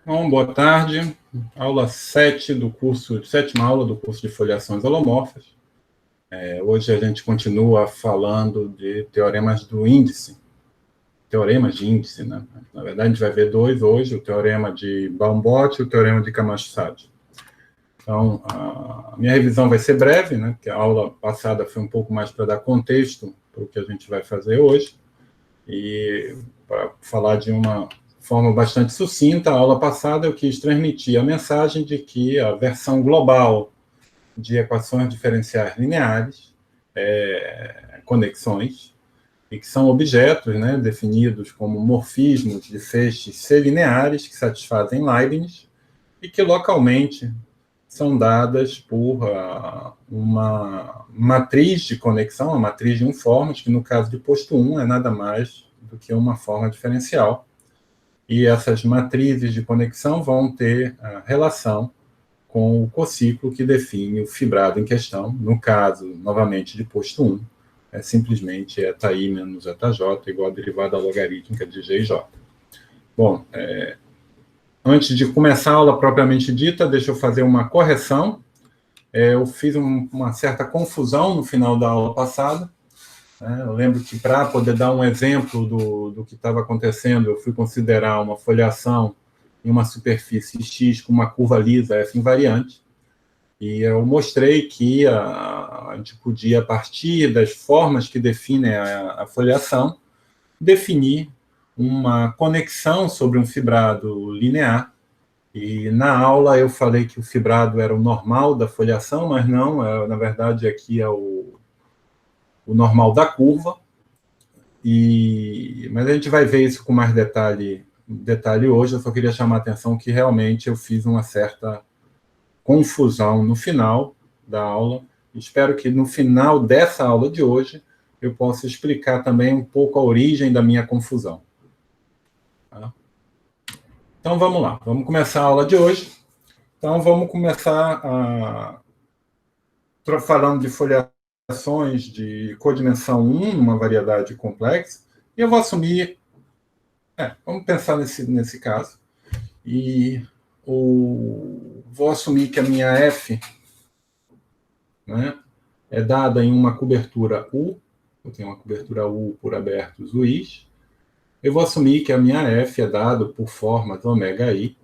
Bom, boa tarde. Aula 7 do curso, sétima aula do curso de foliações holomorfas. Hoje a gente continua falando de teoremas do índice, teoremas de índice, né? Na verdade, a gente vai ver dois hoje, o teorema de Baum-Bott e o teorema de Camacho-Sade. Então, a minha revisão vai ser breve, né? Porque a aula passada foi um pouco mais para dar contexto para o que a gente vai fazer hoje. E para falar de uma forma bastante sucinta, a aula passada eu quis transmitir a mensagem de que a versão global de equações diferenciais lineares, conexões, e que são objetos, né, definidos como morfismos de feixes C-lineares que satisfazem Leibniz e que localmente são dadas por uma matriz de conexão, uma matriz de formas, que no caso de posto 1 é nada mais do que uma forma diferencial. E essas matrizes de conexão vão ter relação com o cociclo que define o fibrado em questão. No caso, novamente, de posto 1, é simplesmente etaI menos etaj igual a derivada logarítmica de G e J. Bom, antes de começar a aula propriamente dita, deixa eu fazer uma correção. Eu fiz uma certa confusão no final da aula passada. Eu lembro que, para poder dar um exemplo do que estava acontecendo, eu fui considerar uma foliação em uma superfície X com uma curva lisa F invariante. E eu mostrei que a gente podia, a partir das formas que definem a foliação, definir uma conexão sobre um fibrado linear. E na aula eu falei que o fibrado era o normal da foliação, mas não, na verdade aqui é o normal da curva. Mas a gente vai ver isso com mais detalhe hoje. Eu só queria chamar a atenção que realmente eu fiz uma certa confusão no final da aula. Espero que no final dessa aula de hoje eu possa explicar também um pouco a origem da minha confusão. Tá? Então vamos lá, vamos começar a aula de hoje. Então vamos começar falando de foliações de codimensão 1, uma variedade complexa, e eu vou assumir, vamos pensar nesse caso, e vou assumir que a minha F, né, é dada em uma cobertura U, eu tenho uma cobertura U por abertos UIs, eu vou assumir que a minha F é dada por formas ômega-I,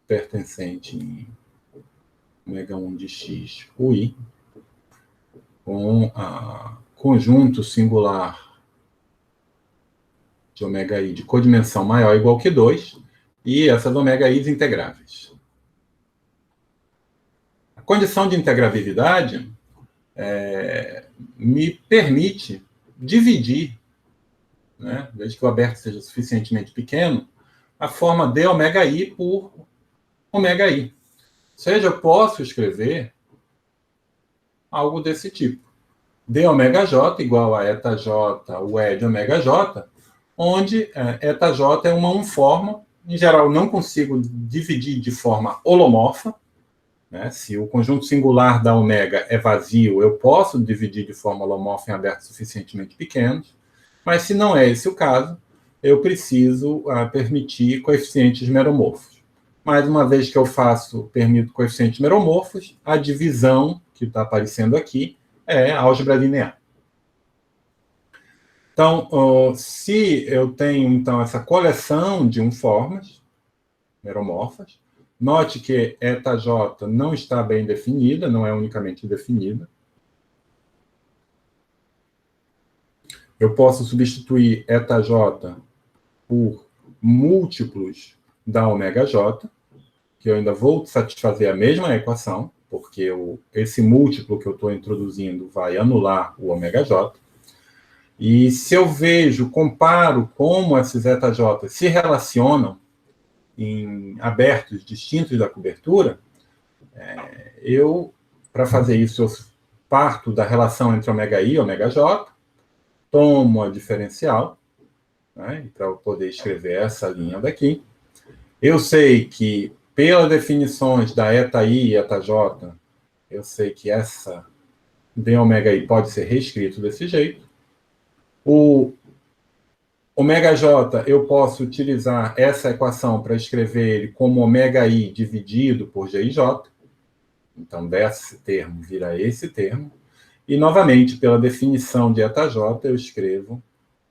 pertencente em ômega1 de X UI, com a conjunto singular de ômega-I de codimensão maior ou igual que 2, e essas ômega-I's integráveis. A condição de integrabilidade me permite dividir, né, desde que o aberto seja suficientemente pequeno, a forma de ômega-I por ômega-I. Ou seja, eu posso escrever algo desse tipo. D ômega J igual a eta J, o E de ômega J, onde eta J é uma unforma. Em geral, não consigo dividir de forma holomorfa. Né? Se o conjunto singular da ômega é vazio, eu posso dividir de forma holomorfa em abertos suficientemente pequenos. Mas se não é esse o caso, eu preciso permitir coeficientes meromorfos. Mais uma vez que eu permito coeficientes meromorfos, a divisão que está aparecendo aqui é álgebra linear. Então, se eu tenho então essa coleção de unformas meromorfas, note que eta J não está bem definida, não é unicamente definida. Eu posso substituir eta J por múltiplos da ômega J, que eu ainda vou satisfazer a mesma equação, porque esse múltiplo que eu estou introduzindo vai anular o ômega J. E se eu comparo como esses eta J se relacionam em abertos distintos da cobertura, para fazer isso, eu parto da relação entre ômega-I e ômega J, tomo a diferencial, né, para eu poder escrever essa linha daqui. Eu sei que, pelas definições da eta I e eta J, eu sei que essa d ômega-I pode ser reescrito desse jeito. O ômega j, eu posso utilizar essa equação para escrever ele como ômega i dividido por gij. Então, desse termo vira esse termo. E, novamente, pela definição de eta j, eu escrevo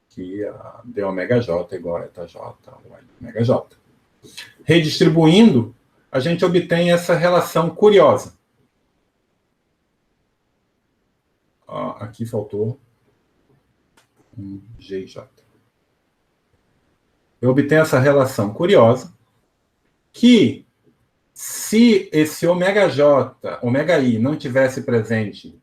que d ômega j é igual a eta j, ômega j. Redistribuindo, a gente obtém essa relação curiosa. Aqui faltou um GJ. Eu obtenho essa relação curiosa que, se esse ômega j, ômega i, não tivesse presente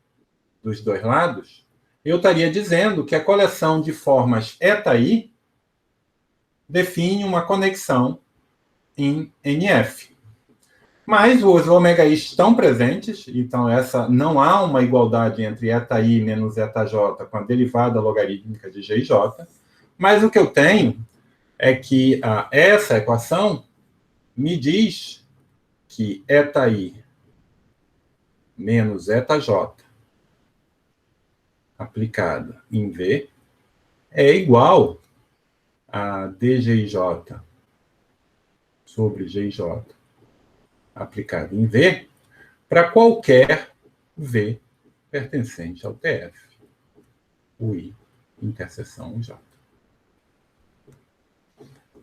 dos dois lados, eu estaria dizendo que a coleção de formas eta-i define uma conexão em NF. Mas os ômega i estão presentes, então não há uma igualdade entre eta-i menos eta-j com a derivada logarítmica de gij, mas o que eu tenho é que essa equação me diz que eta-i menos eta-j aplicada em V é igual a dgij sobre gij aplicado em V para qualquer V pertencente ao TF, o I interseção J.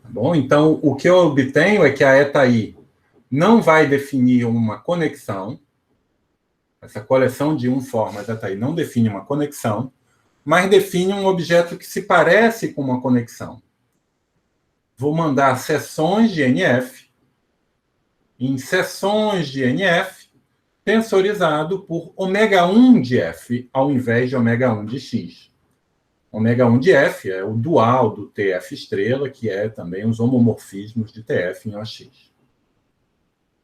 Tá bom? Então, o que eu obtenho é que a eta-i não vai definir uma conexão, essa coleção de formas eta-i não define uma conexão, mas define um objeto que se parece com uma conexão. Vou mandar seções de NF, em seções de NF, tensorizado por ômega 1 de F, ao invés de ômega 1 de X. Ômega 1 de F é o dual do TF estrela, que é também os homomorfismos de TF em OX.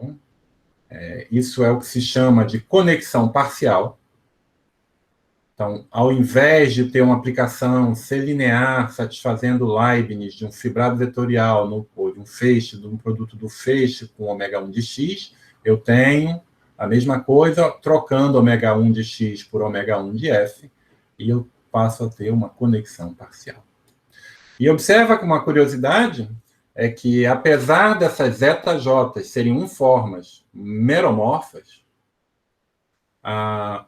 Bom, isso é o que se chama de conexão parcial. Então, ao invés de ter uma aplicação C-linear satisfazendo Leibniz de um fibrado vetorial ou de um feixe, de um produto do feixe com ômega 1 de X, eu tenho a mesma coisa trocando ômega 1 de X por ômega 1 de F, e eu passo a ter uma conexão parcial. E observa que uma curiosidade é que, apesar dessas eta-j serem formas meromorfas, a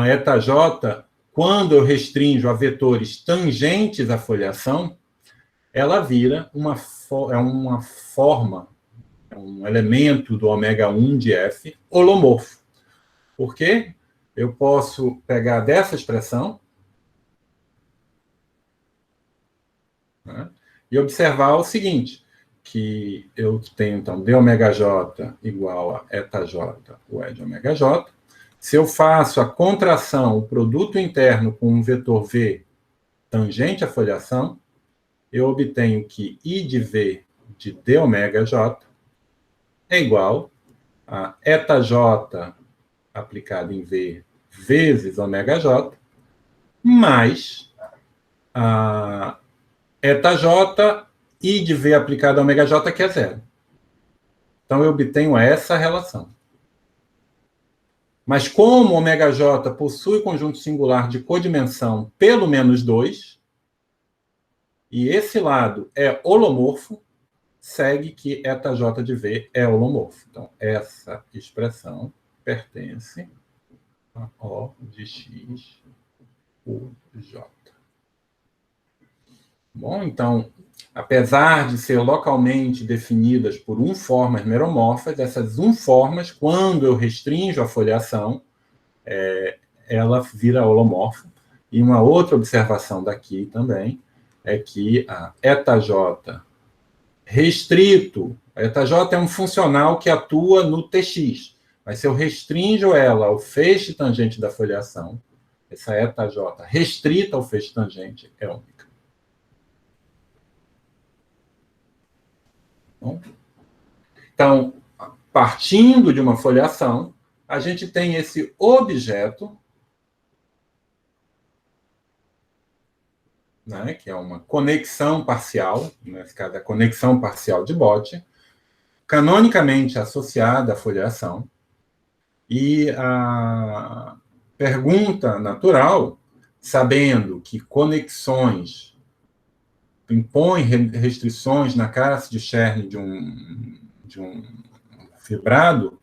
eta-j, quando eu restringo a vetores tangentes à foliação, ela vira uma forma, um elemento do ômega 1 de F holomorfo. Por quê? Eu posso pegar dessa expressão, né, e observar o seguinte, que eu tenho, então, d ômega j igual a eta-j, o E de ômega j. Se eu faço a contração, o produto interno com um vetor V tangente à foliação, eu obtenho que I de V de d ômega j é igual a eta-j aplicado em V vezes ômega j, mais a eta-j, I de V aplicado a ômega j, que é zero. Então, eu obtenho essa relação. Mas como ômega j possui conjunto singular de codimensão pelo menos 2, e esse lado é holomorfo, segue que eta-j de V é holomorfo. Então, essa expressão pertence a O de X, U, J. Bom, então, apesar de ser localmente definidas por formas meromorfas, essas formas, quando eu restringo a foliação, ela vira holomorfa. E uma outra observação daqui também é que a eta-j restrito, a eta-j é um funcional que atua no Tx, mas se eu restringo ela ao feixe tangente da foliação, essa eta-j restrita ao feixe tangente é única. Então, partindo de uma foliação, a gente tem esse objeto, né, que é uma conexão parcial, nesse caso, a conexão parcial de Bott, canonicamente associada à foliação. E a pergunta natural, sabendo que conexões impõe restrições na classe de Chern de um fibrado,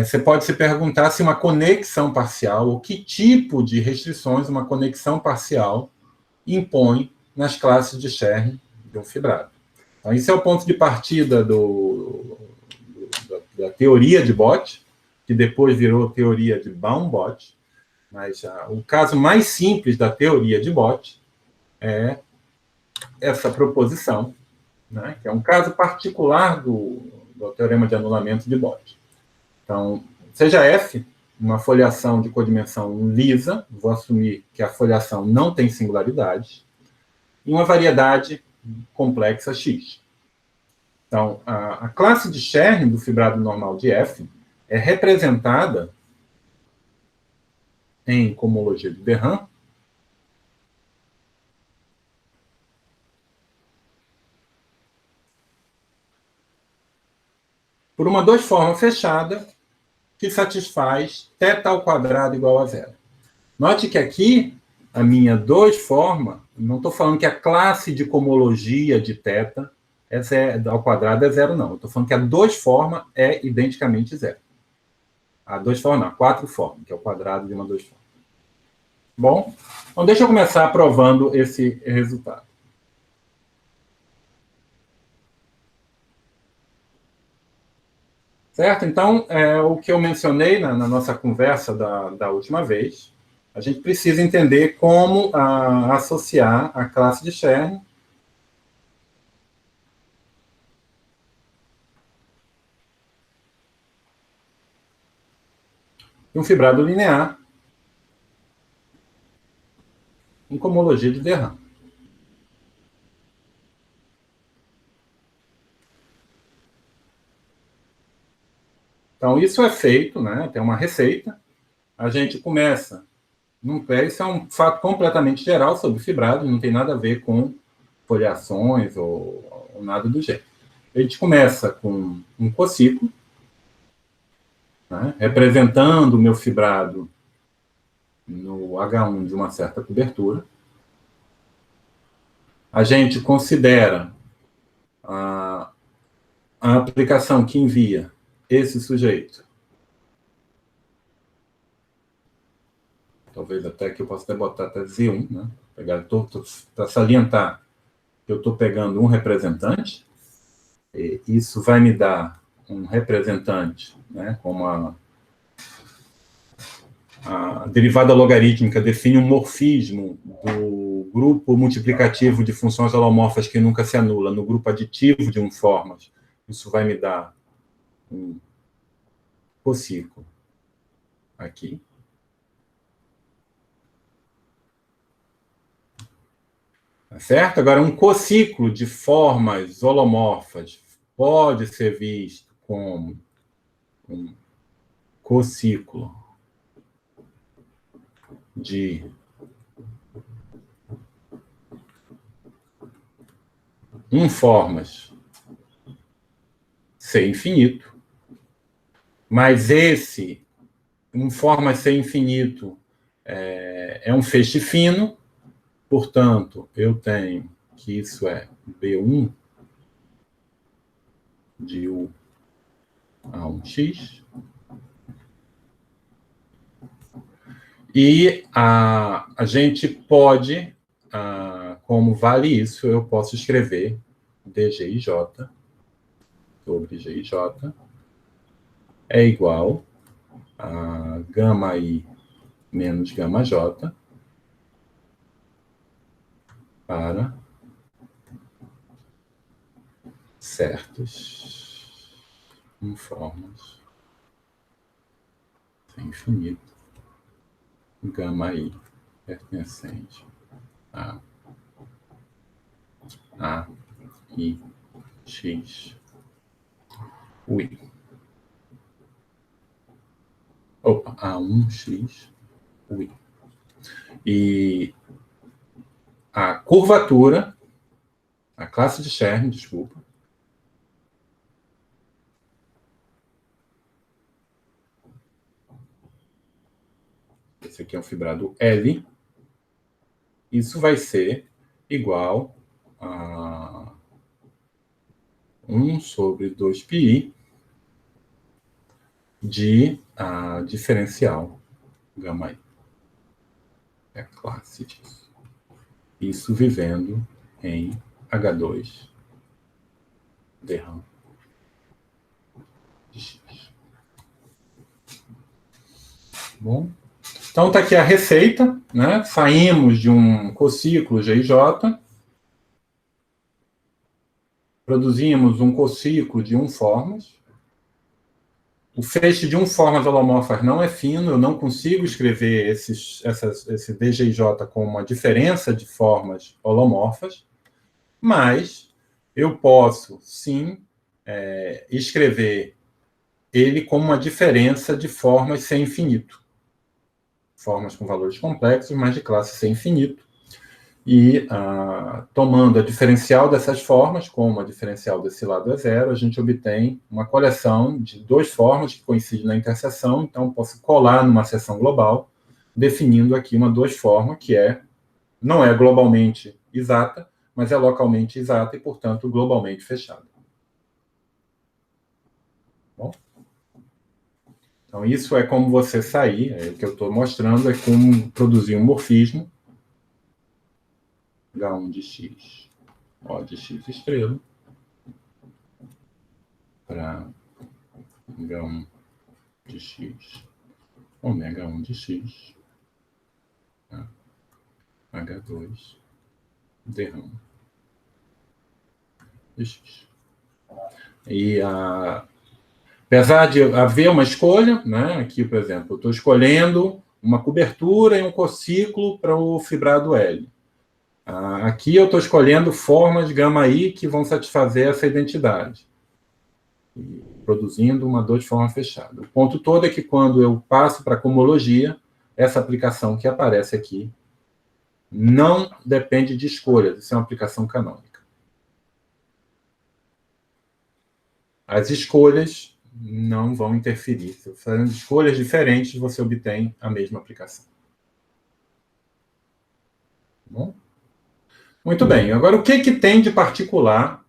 você pode se perguntar se uma conexão parcial, ou que tipo de restrições uma conexão parcial impõe nas classes de Chern de um fibrado. Então, esse é o ponto de partida da teoria de Bott, que depois virou teoria de Baum-Bott, mas o caso mais simples da teoria de Bott é essa proposição, né, que é um caso particular do teorema de anulamento de Bott. Então, seja F uma foliação de codimensão lisa, vou assumir que a foliação não tem singularidades, e uma variedade complexa X. Então, a classe de Chern do fibrado normal de F é representada em cohomologia de Derham por uma dois forma fechada que satisfaz θ² igual a zero. Note que aqui a minha dois forma, não estou falando que a classe de cohomologia de θ ao quadrado é zero, não. Estou falando que a dois forma é identicamente zero. A dois formas não, a quatro formas, que é o quadrado de uma dois formas. Bom, então deixa eu começar provando esse resultado. Certo? Então, o que eu mencionei na nossa conversa da última vez, a gente precisa entender como associar a classe de Chern e um fibrado linear em cohomologia de Derham. Então, isso é feito, né? Tem uma receita. A gente começa num pé. Isso é um fato completamente geral sobre fibrado, não tem nada a ver com foliações ou nada do gênero. A gente começa com um cociclo, né, representando o meu fibrado no H1 de uma certa cobertura. A gente considera a aplicação que envia esse sujeito. Talvez até que eu possa botar até Z1, né? Para salientar que eu estou pegando um representante. E isso vai me dar um representante, né, como a derivada logarítmica define um morfismo do grupo multiplicativo de funções holomorfas que nunca se anula no grupo aditivo de formas. Isso vai me dar um cociclo aqui. Tá certo? Agora, um cociclo de formas holomorfas pode ser visto como um cociclo de formas C infinito, mas esse formas C infinito é um feixe fino, portanto, eu tenho que isso é B1 de U a 1x. E a gente pode, como vale isso, eu posso escrever dGij sobre Gij é igual a gama I menos gama J para certas formas sem infinito, gama I pertencente a I, X, UI. Opa, A1X, UI. E a curvatura, a classe de Chern, desculpa, esse aqui é um fibrado L, isso vai ser igual 1 sobre 2πi de diferencial gama i. É a classe disso. Isso vivendo em H2 derram de x. Bom, então está aqui a receita, né? Saímos de um cociclo GJ, produzimos um cociclo de 1 formas. O feixe de 1 formas holomorfas não é fino, eu não consigo escrever esse DGJ com uma diferença de formas holomorfas, mas eu posso, sim, escrever ele como uma diferença de formas sem infinito. Formas com valores complexos, mas de classe sem infinito. E, tomando a diferencial dessas formas, como a diferencial desse lado é zero, a gente obtém uma coleção de 2 formas que coincidem na interseção. Então, posso colar numa seção global, definindo aqui uma 2 forma que não é globalmente exata, mas é localmente exata e, portanto, globalmente fechada. Bom? Então, isso é como você sair, o que eu estou mostrando é como produzir um morfismo H1 de x, O de x estrela, para H1 de x, ômega 1 de x, H2, derrama de x. E apesar de haver uma escolha, né, aqui, por exemplo, eu estou escolhendo uma cobertura e um cociclo para o fibrado L. Aqui eu estou escolhendo formas gama I que vão satisfazer essa identidade, produzindo uma 2 de forma fechada. O ponto todo é que quando eu passo para a cohomologia, essa aplicação que aparece aqui não depende de escolhas, isso é uma aplicação canônica. As escolhas não vão interferir. Se fazendo escolhas diferentes, você obtém a mesma aplicação. Bom? Muito bem. Agora, o que tem de particular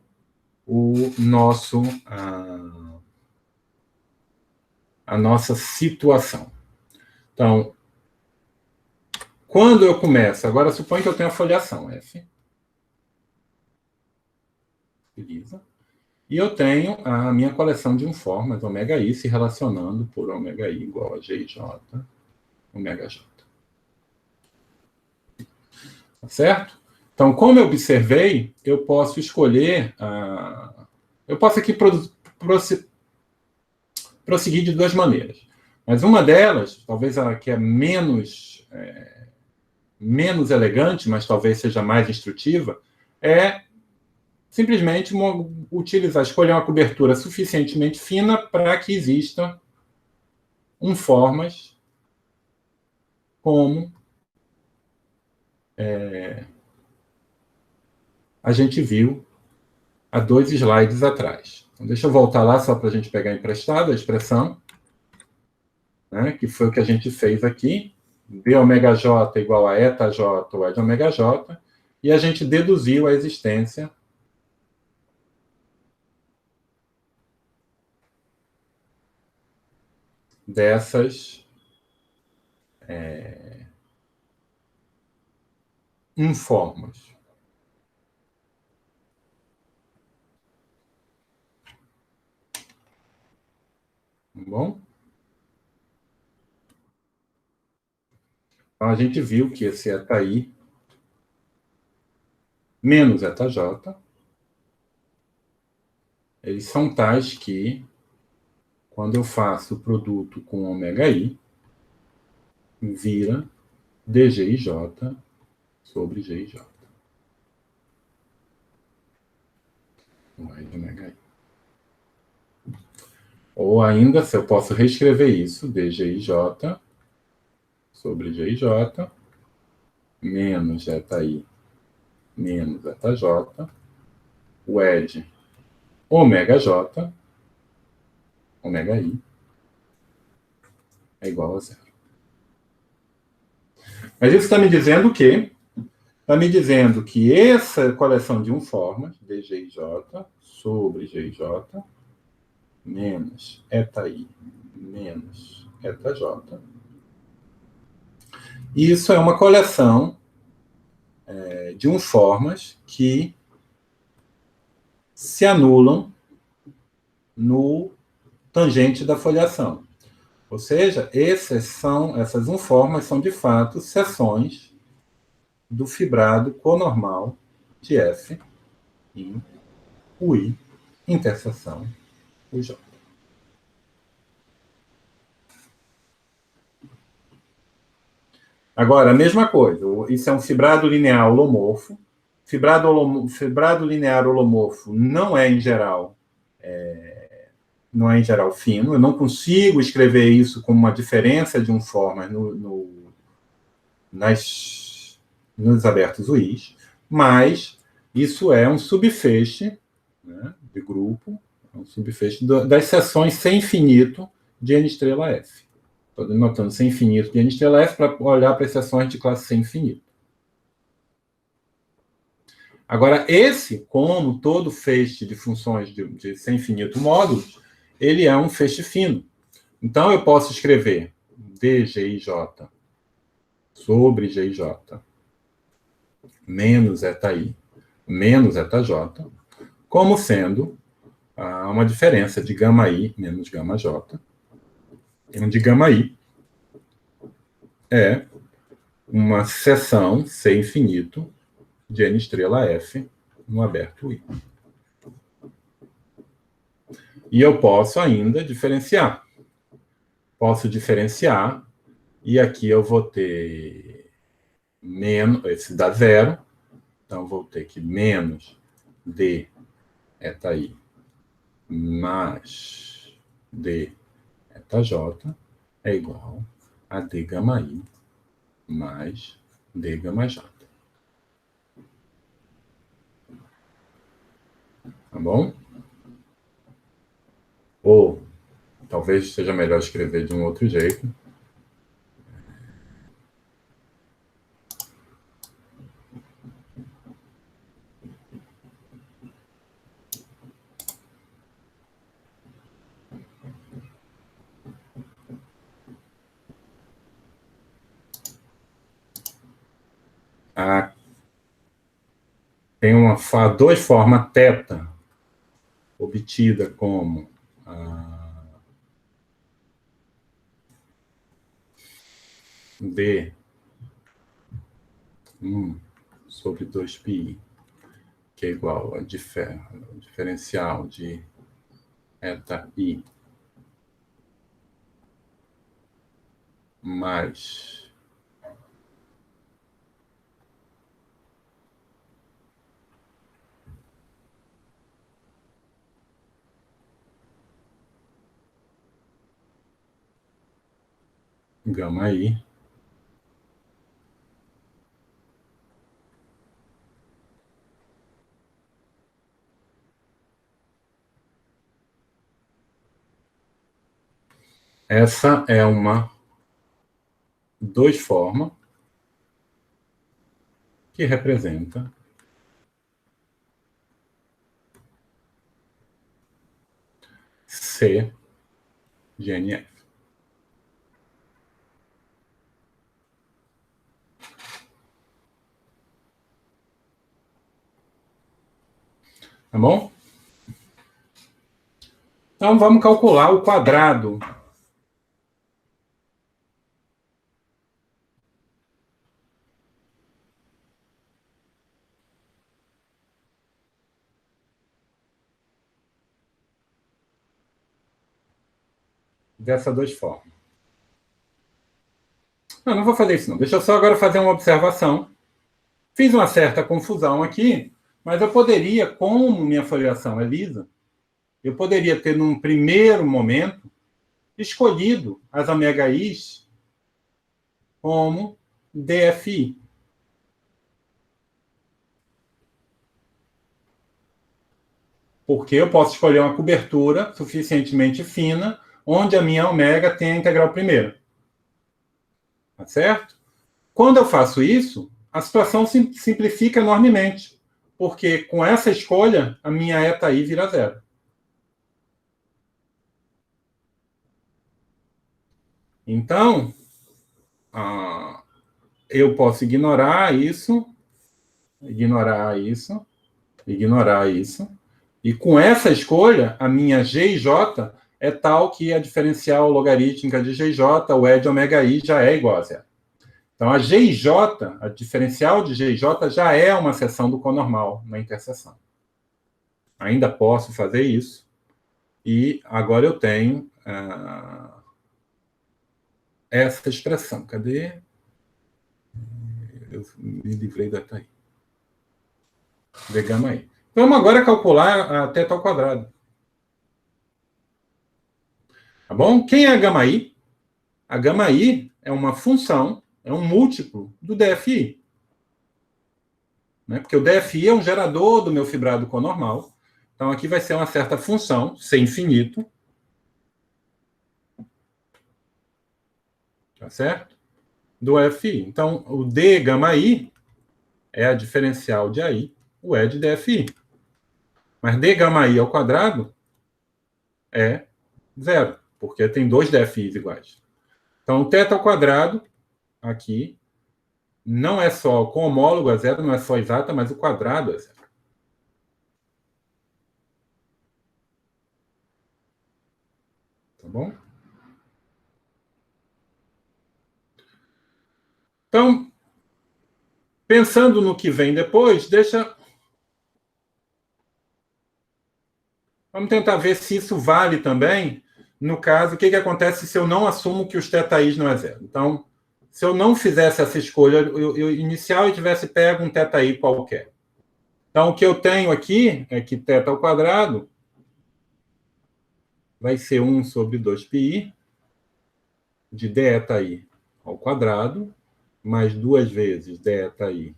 a nossa situação? Então, quando eu começo... Agora, suponho que eu tenho a foliação, F. Beleza. E eu tenho a minha coleção de informas, ômega i, se relacionando por ômega i igual a GJ, ômega j. Tá certo? Então, como eu observei, eu posso escolher... eu posso aqui prosseguir de 2 maneiras. Mas uma delas, talvez a que é menos elegante, mas talvez seja mais instrutiva, é simplesmente escolher uma cobertura suficientemente fina para que exista formas como a gente viu há 2 slides atrás. Então, deixa eu voltar lá só para a gente pegar emprestada a expressão, né, que foi o que a gente fez aqui. B ômega j igual a eta j ou E de ômega j, e a gente deduziu a existência dessas informas. Bom? Então, a gente viu que esse eta i menos eta j, eles são tais que, quando eu faço o produto com ômega i, vira dgij sobre gij. Mais ômega i. Ou ainda, se eu posso reescrever isso, dgij sobre gij, menos eta i, menos eta j, o E de ômega j, ômega i, é igual a zero. Mas isso está me dizendo que está me dizendo que essa coleção de formas, dgij sobre gj, menos etaI, menos etaj, isso é uma coleção de formas que se anulam no tangente da foliação. Ou seja, essas formas são, de fato, seções do fibrado conormal de F em UI, interseção UJ. Agora, a mesma coisa, isso é um fibrado linear holomorfo. Fibrado linear holomorfo não é, em geral, fino. Eu não consigo escrever isso como uma diferença de forma nos abertos UIs, mas isso é um subfeixe, né, de grupo, um subfeixe das seções sem infinito de N estrela F. Estou denotando sem infinito de N estrela F para olhar para as seções de classe sem infinito. Agora, como todo feixe de funções de sem infinito módulos, ele é um feixe fino. Então, eu posso escrever dgij sobre gj menos etaI menos etaj como sendo uma diferença de γi menos γj, onde γi é uma seção sem infinito de N estrela F no aberto I. E eu posso ainda diferenciar. Posso diferenciar, e aqui eu vou ter menos, esse dá zero, então eu vou ter que menos d etaI mais d etaj é igual a d γi mais d γj. Tá bom? Ou talvez seja melhor escrever de um outro jeito. Tem duas formas θ obtida como D sobre 2πi, que é igual a diferencial de etaI mais γi essa é duas formas que representa C de NF. Tá bom? Então, vamos calcular o quadrado dessas duas formas. Não vou fazer isso não. Deixa eu só agora fazer uma observação. Fiz uma certa confusão aqui, mas eu poderia, como minha foliação é lisa, eu poderia ter, num primeiro momento, escolhido as ômega-i's como DFI. Porque eu posso escolher uma cobertura suficientemente fina, onde a minha ômega tem a integral primeira. Tá certo? Quando eu faço isso, a situação simplifica enormemente, porque com essa escolha, a minha eta I vira zero. Então, eu posso ignorar isso, e com essa escolha, a minha GJ é tal que a diferencial logarítmica de GJ, o E de ômega I, já é igual a zero. Então, a GJ, a diferencial de GJ, já é uma seção do conormal na interseção. Ainda posso fazer isso. E agora eu tenho essa expressão. Cadê? Eu me livrei da TAI. De gama I. Vamos agora calcular a θ ao quadrado. Tá bom? Quem é a gama I? A gama I é uma função, é um múltiplo do DFI. Né? Porque o DFI é um gerador do meu fibrado conormal. Então, aqui vai ser uma certa função, C infinito. Tá certo? Do FI. Então, o D gama I é a diferencial de AI, o E de DFI. Mas D gama I ao quadrado é zero, porque tem dois DFIs iguais. Então, o θ ao quadrado, aqui, não é só com homólogo a zero, não é só exata, mas o quadrado é zero. Tá bom? Então, pensando no que vem depois, vamos tentar ver se isso vale também, no caso, o que acontece se eu não assumo que os θi's não é zero. Então, se eu não fizesse essa escolha eu inicial e tivesse pego um θi qualquer. Então, o que eu tenho aqui é que θ ao quadrado vai ser 1 sobre 2πi de dθi ao quadrado, mais 2 vezes dθi,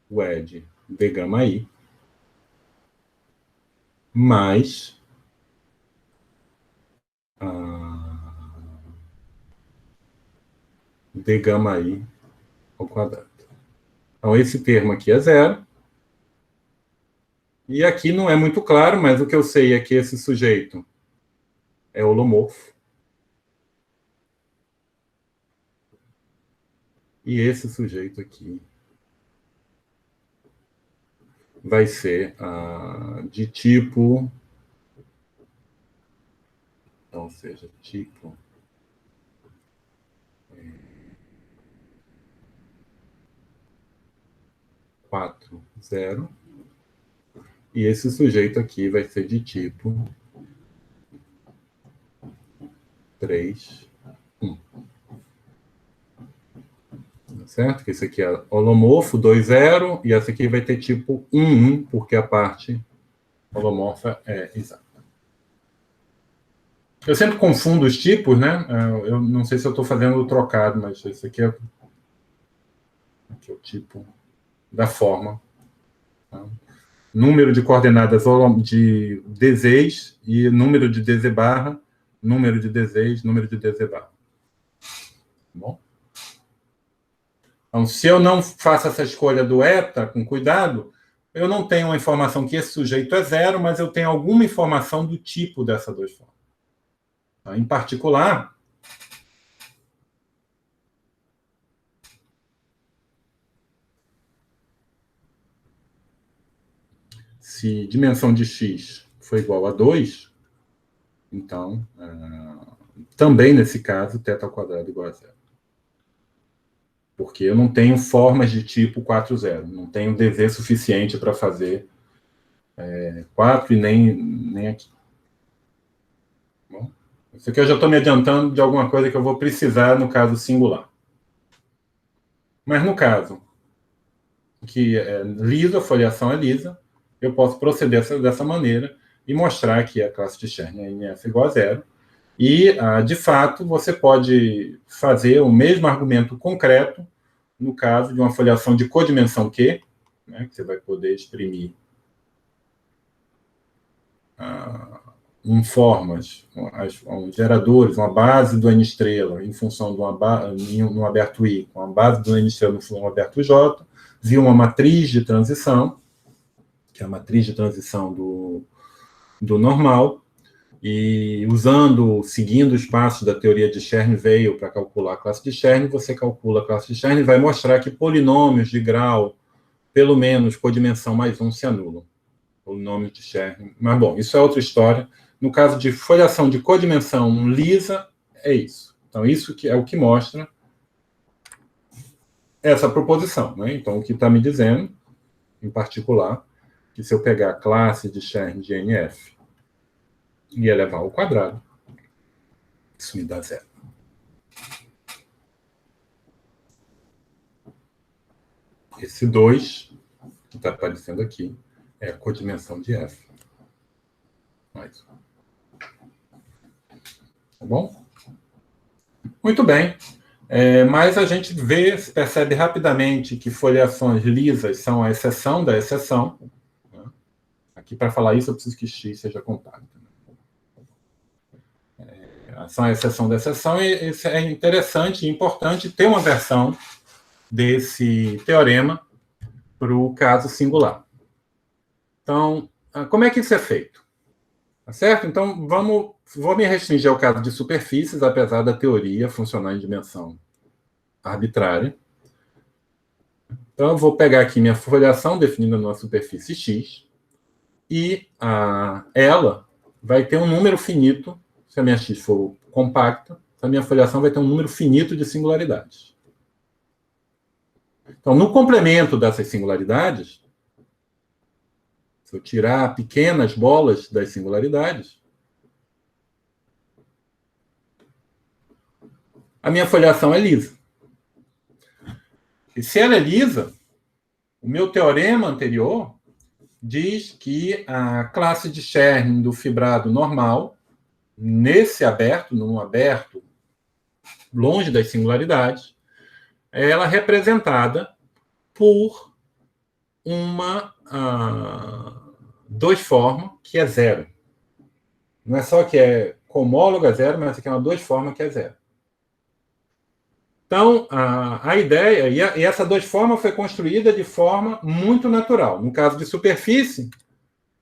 o E de d gama I, mais d gama I ao quadrado. Então, esse termo aqui é zero. E aqui não é muito claro, mas o que eu sei é que esse sujeito é holomorfo. E esse sujeito aqui vai ser de tipo... Então, ou seja, tipo... 4, 0. E esse sujeito aqui vai ser de tipo 3, 1. Certo? Que esse aqui é holomorfo, 2, 0, e essa aqui vai ter tipo 1, 1, porque a parte holomorfa é exata. Eu sempre confundo os tipos, né? Eu não sei se eu estou fazendo o trocado, mas esse aqui é o tipo da forma. Tá? Número de coordenadas de DZs e número de DZ barra, número de DZs, número de DZ barra. Tá bom? Então, se eu não faço essa escolha do eta com cuidado, eu não tenho uma informação que esse sujeito é zero, mas eu tenho alguma informação do tipo dessas duas formas. Em particular, se dimensão de x for igual a 2, então, também nesse caso, θ ao quadrado igual a zero. Porque eu não tenho formas de tipo 4, 0. Não tenho DZ suficiente para fazer 4 e nem aqui. Bom, isso aqui eu já estou me adiantando de alguma coisa que eu vou precisar no caso singular. Mas no caso que é liso, a foliação é lisa, eu posso proceder dessa maneira e mostrar que a classe de Chern é NF igual a zero. E, de fato, você pode fazer o mesmo argumento concreto no caso de uma foliação de codimensão Q, né, que você vai poder exprimir em formas, geradores, uma base do N-estrela em função de um aberto I, com a base do N-estrela no aberto J, vi uma matriz de transição, que é a matriz de transição do normal, e seguindo os passos da teoria de Chern-Weil para calcular a classe de Chern, você calcula a classe de Chern e vai mostrar que polinômios de grau, pelo menos dimensão mais 1, se anulam. Polinômios de Chern. Mas, bom, isso é outra história. No caso de foliação de codimensão lisa, é isso. Então, isso que é o que mostra essa proposição, né? Então, o que está me dizendo, em particular, que se eu pegar a classe de Chern de NF e elevar ao quadrado, isso me dá zero. Esse 2, que está aparecendo aqui, é a codimensão de F. Mais um. Tá bom? Muito bem. Mas a gente percebe rapidamente que foliações lisas são a exceção da exceção. Né? Aqui, para falar isso, eu preciso que x seja compacto. São a exceção da exceção, e isso é interessante e importante ter uma versão desse teorema para o caso singular. Então, como é que isso é feito? Tá certo? Então, vou me restringir ao caso de superfícies, apesar da teoria funcionar em dimensão arbitrária. Então, eu vou pegar aqui minha foliação definida numa superfície X, e ela vai ter um número finito, se a minha X for compacta, a minha foliação vai ter um número finito de singularidades. Então, no complemento dessas singularidades, se eu tirar pequenas bolas das singularidades, a minha foliação é lisa. E se ela é lisa, o meu teorema anterior diz que a classe de Chern do fibrado normal, num aberto, longe das singularidades, ela é representada por uma 2 forma que é zero. Não é só que é comóloga zero, mas aqui é uma 2 forma que é zero. Então, a ideia, e essa 2 forma foi construída de forma muito natural. No caso de superfície,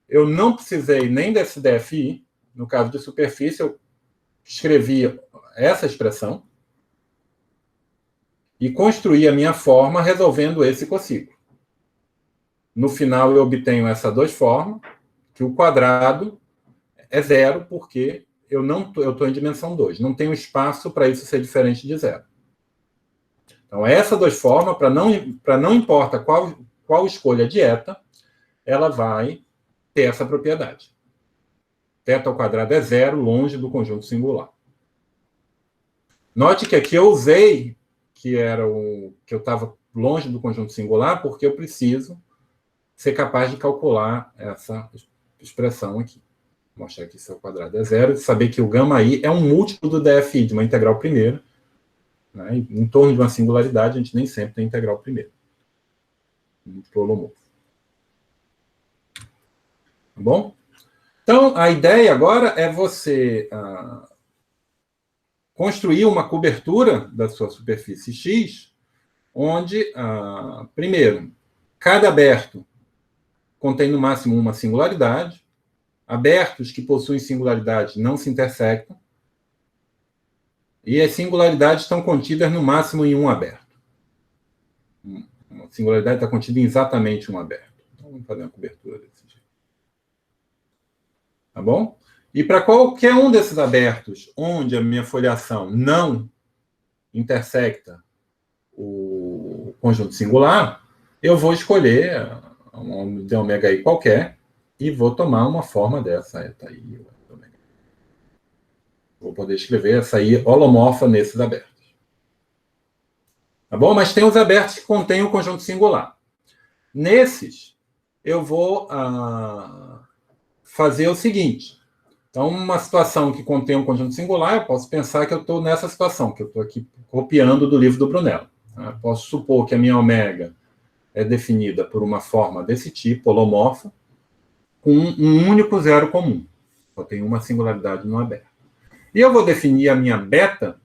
eu não precisei nem desse DFI. No caso de superfície, eu escrevi essa expressão e construí a minha forma resolvendo esse cociclo. No final, eu obtenho essa 2 forma, que o quadrado é zero, porque eu estou em dimensão 2. Não tenho espaço para isso ser diferente de zero. Então, essa 2 forma, para não importa qual escolha a dieta, ela vai ter essa propriedade. Θ ao quadrado é zero, longe do conjunto singular. Note que aqui eu usei que eu estava longe do conjunto singular, porque eu preciso ser capaz de calcular essa expressão aqui. Vou mostrar que seu quadrado é zero, e saber que o γ_i é um múltiplo do DFI, de uma integral primeira. Né? Em torno de uma singularidade, a gente nem sempre tem integral primeira. Múltiplo holomorfo. Tá bom? Então, a ideia agora é você construir uma cobertura da sua superfície X, onde, primeiro, cada aberto contém no máximo uma singularidade, abertos que possuem singularidade não se intersectam, e as singularidades estão contidas no máximo em um aberto. A singularidade está contida em exatamente um aberto. Então, vamos fazer uma cobertura desse jeito. Tá bom? E para qualquer um desses abertos onde a minha foliação não intersecta o conjunto singular, eu vou escolher um de ômega i qualquer e vou tomar uma forma dessa eta i. Vou poder escrever essa i holomorfa nesses abertos. Tá bom? Mas tem os abertos que contêm o conjunto singular. Nesses, eu vou fazer o seguinte. Então, uma situação que contém um conjunto singular, eu posso pensar que eu estou nessa situação, que eu estou aqui copiando do livro do Brunello. Eu posso supor que a minha ômega é definida por uma forma desse tipo, holomorfa, com um único zero comum. Só tem uma singularidade no aberto. E eu vou definir a minha beta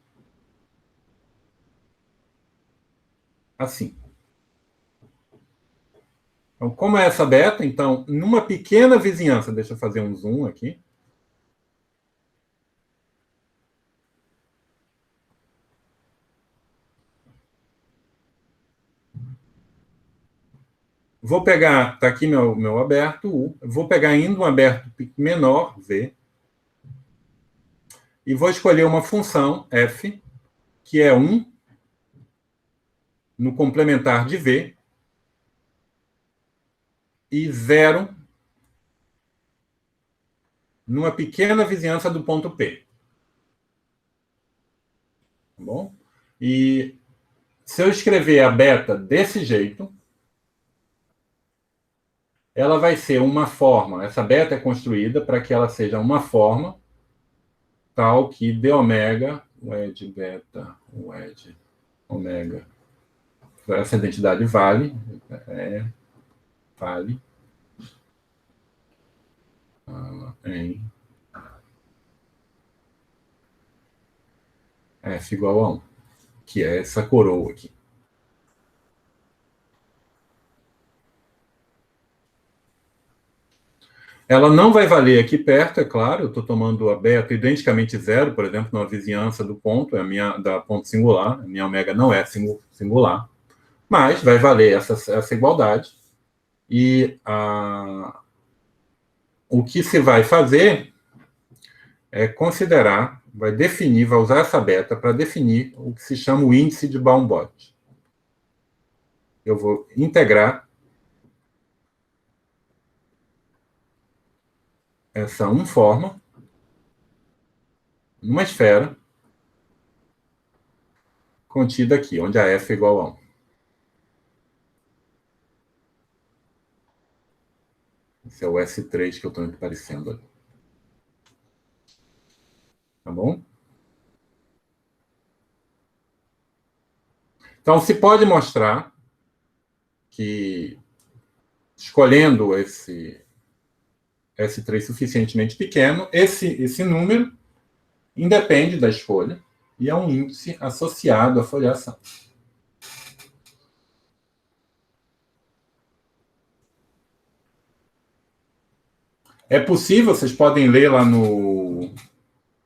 assim. Então, como é essa beta? Então, numa pequena vizinhança, deixa eu fazer um zoom aqui. Vou pegar, está aqui meu aberto, U. Vou pegar ainda um aberto menor, V, e vou escolher uma função, F, que é 1 no complementar de V, e 0 numa pequena vizinhança do ponto P. Tá bom? E se eu escrever a beta desse jeito, ela vai ser uma forma, essa beta é construída para que ela seja uma forma tal que d ômega, WED beta, WED ômega, essa identidade vale, vale em F igual a 1, que é essa coroa aqui. Ela não vai valer aqui perto, é claro, eu estou tomando a beta identicamente zero, por exemplo, na vizinhança do ponto, é a minha da ponto singular, a minha ômega não é singular, mas vai valer essa igualdade. E o que se vai fazer é considerar, vai definir, vai usar essa beta para definir o que se chama o índice de Baum-Bott. Eu vou integrar essa forma numa esfera contida aqui, onde a F é igual a 1. Esse é o S3 que eu estou aparecendo ali. Tá bom? Então, se pode mostrar que, escolhendo esse S3 suficientemente pequeno, esse número independe da escolha e é um índice associado à foliação. É possível, vocês podem ler lá no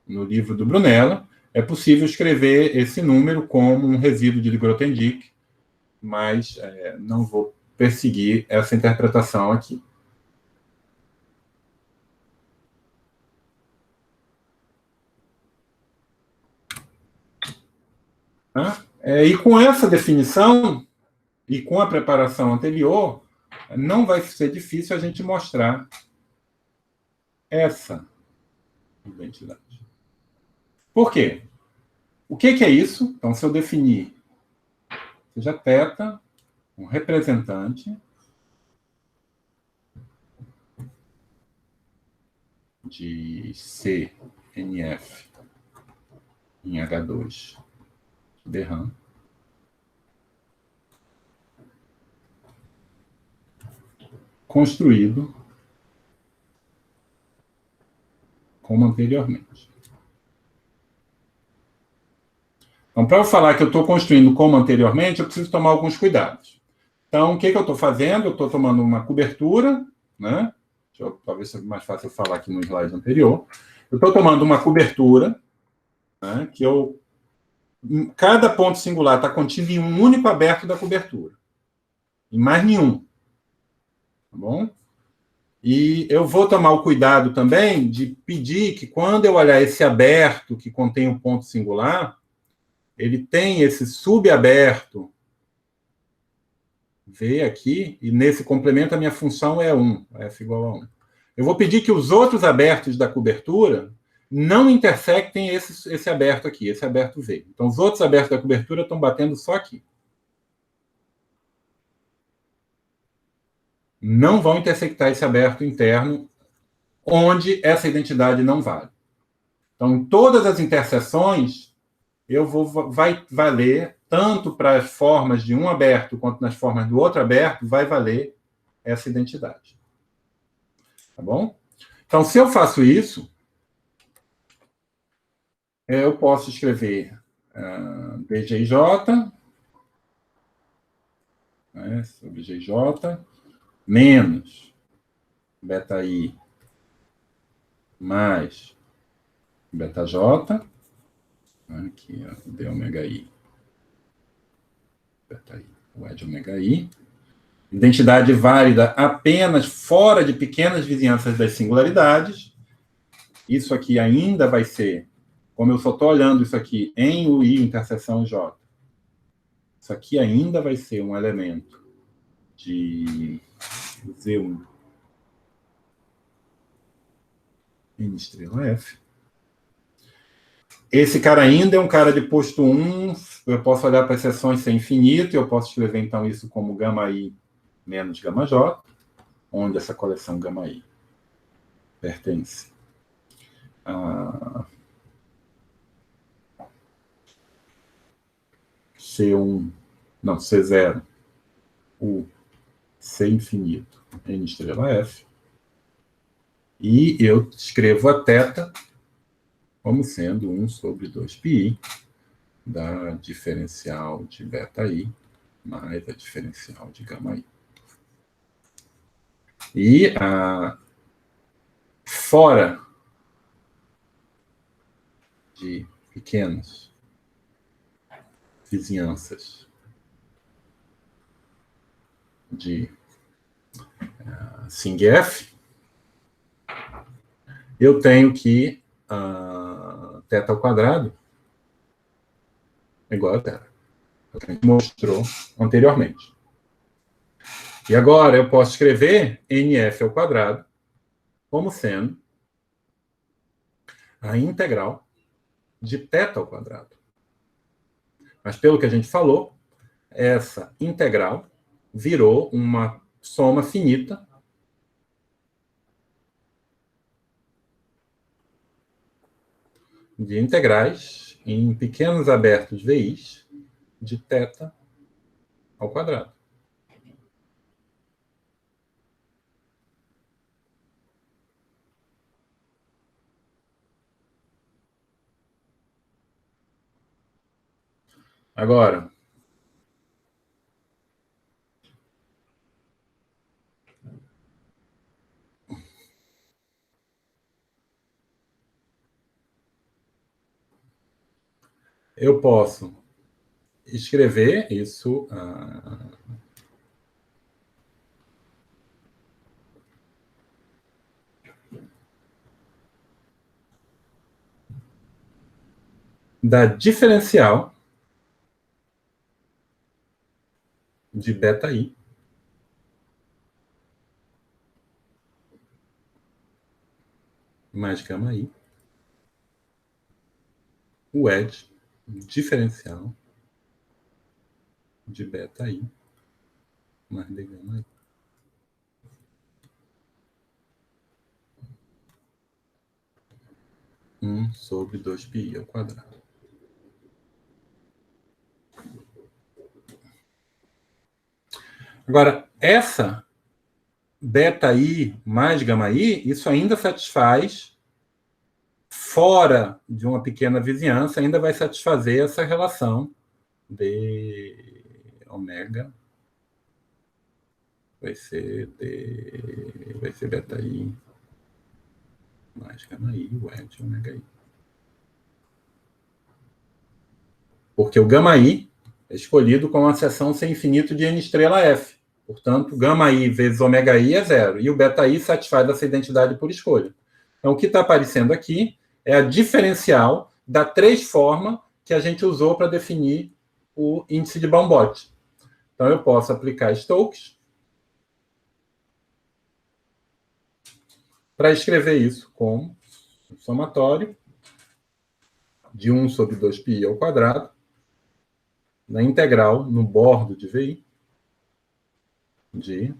livro do Brunella, é possível escrever esse número como um resíduo de Grothendieck, mas não vou perseguir essa interpretação aqui. E com essa definição e com a preparação anterior, não vai ser difícil a gente mostrar essa identidade. Por quê? O que é isso? Então, se eu definir, seja θ, um representante de CNF em H2 de RAM, construído como anteriormente. Então, para eu falar que eu estou construindo como anteriormente, eu preciso tomar alguns cuidados. Então, o que eu estou fazendo? Eu estou tomando uma cobertura, né? Talvez seja mais fácil eu falar aqui no slide anterior. Eu estou tomando uma cobertura, né, que cada ponto singular está contido em um único aberto da cobertura. Em mais nenhum. Tá bom? E eu vou tomar o cuidado também de pedir que, quando eu olhar esse aberto que contém um ponto singular, ele tem esse subaberto V aqui, e nesse complemento a minha função é 1, F igual a 1. Eu vou pedir que os outros abertos da cobertura não intersectem esse aberto aqui, esse aberto V. Então, os outros abertos da cobertura estão batendo só aqui. Não vão intersectar esse aberto interno, onde essa identidade não vale. Então, em todas as interseções, vai valer, tanto para as formas de um aberto quanto nas formas do outro aberto, vai valer essa identidade. Tá bom? Então, se eu faço isso, eu posso escrever BGJ, sobre GJ, menos beta I mais beta J, aqui, ó, d ômega I, beta I, o E de ômega I, identidade válida apenas fora de pequenas vizinhanças das singularidades. Isso aqui ainda vai ser, como eu só estou olhando isso aqui em UI interseção J, isso aqui ainda vai ser um elemento de Z1 em estrela F. Esse cara ainda é um cara de posto 1, eu posso olhar para as seções ser infinito, e eu posso escrever então isso como gama I menos gama J, onde essa coleção gama I pertence a C1, não, C0, U, C infinito, N estrela F, e eu escrevo a θ como sendo 1 sobre 2πi da diferencial de beta I mais a diferencial de gama I. E fora de pequenas vizinhanças de SING-F, eu tenho que θ ao quadrado é igual a zero. É o que a gente mostrou anteriormente. E agora eu posso escrever NF ao quadrado como sendo a integral de θ ao quadrado. Mas pelo que a gente falou, essa integral virou uma soma finita de integrais em pequenos abertos VIs de θ ao quadrado. Agora, eu posso escrever isso da diferencial de beta I mais gama I, o edge diferencial de beta I mais d gama I. Sobre 2πi ao quadrado. Agora, essa beta I mais gama I, isso ainda satisfaz, fora de uma pequena vizinhança, ainda vai satisfazer essa relação de ômega, vai ser beta I mais gama I, o E de ômega I. Porque o gama I é escolhido com uma seção sem infinito de n estrela F. Portanto, gama I vezes ômega I é zero. E o beta I satisfaz essa identidade por escolha. Então, o que está aparecendo aqui é a diferencial da três formas que a gente usou para definir o índice de Baum-Bott. Então, eu posso aplicar Stokes para escrever isso como somatório de 1 sobre 2πi ao quadrado, na integral no bordo de VI, de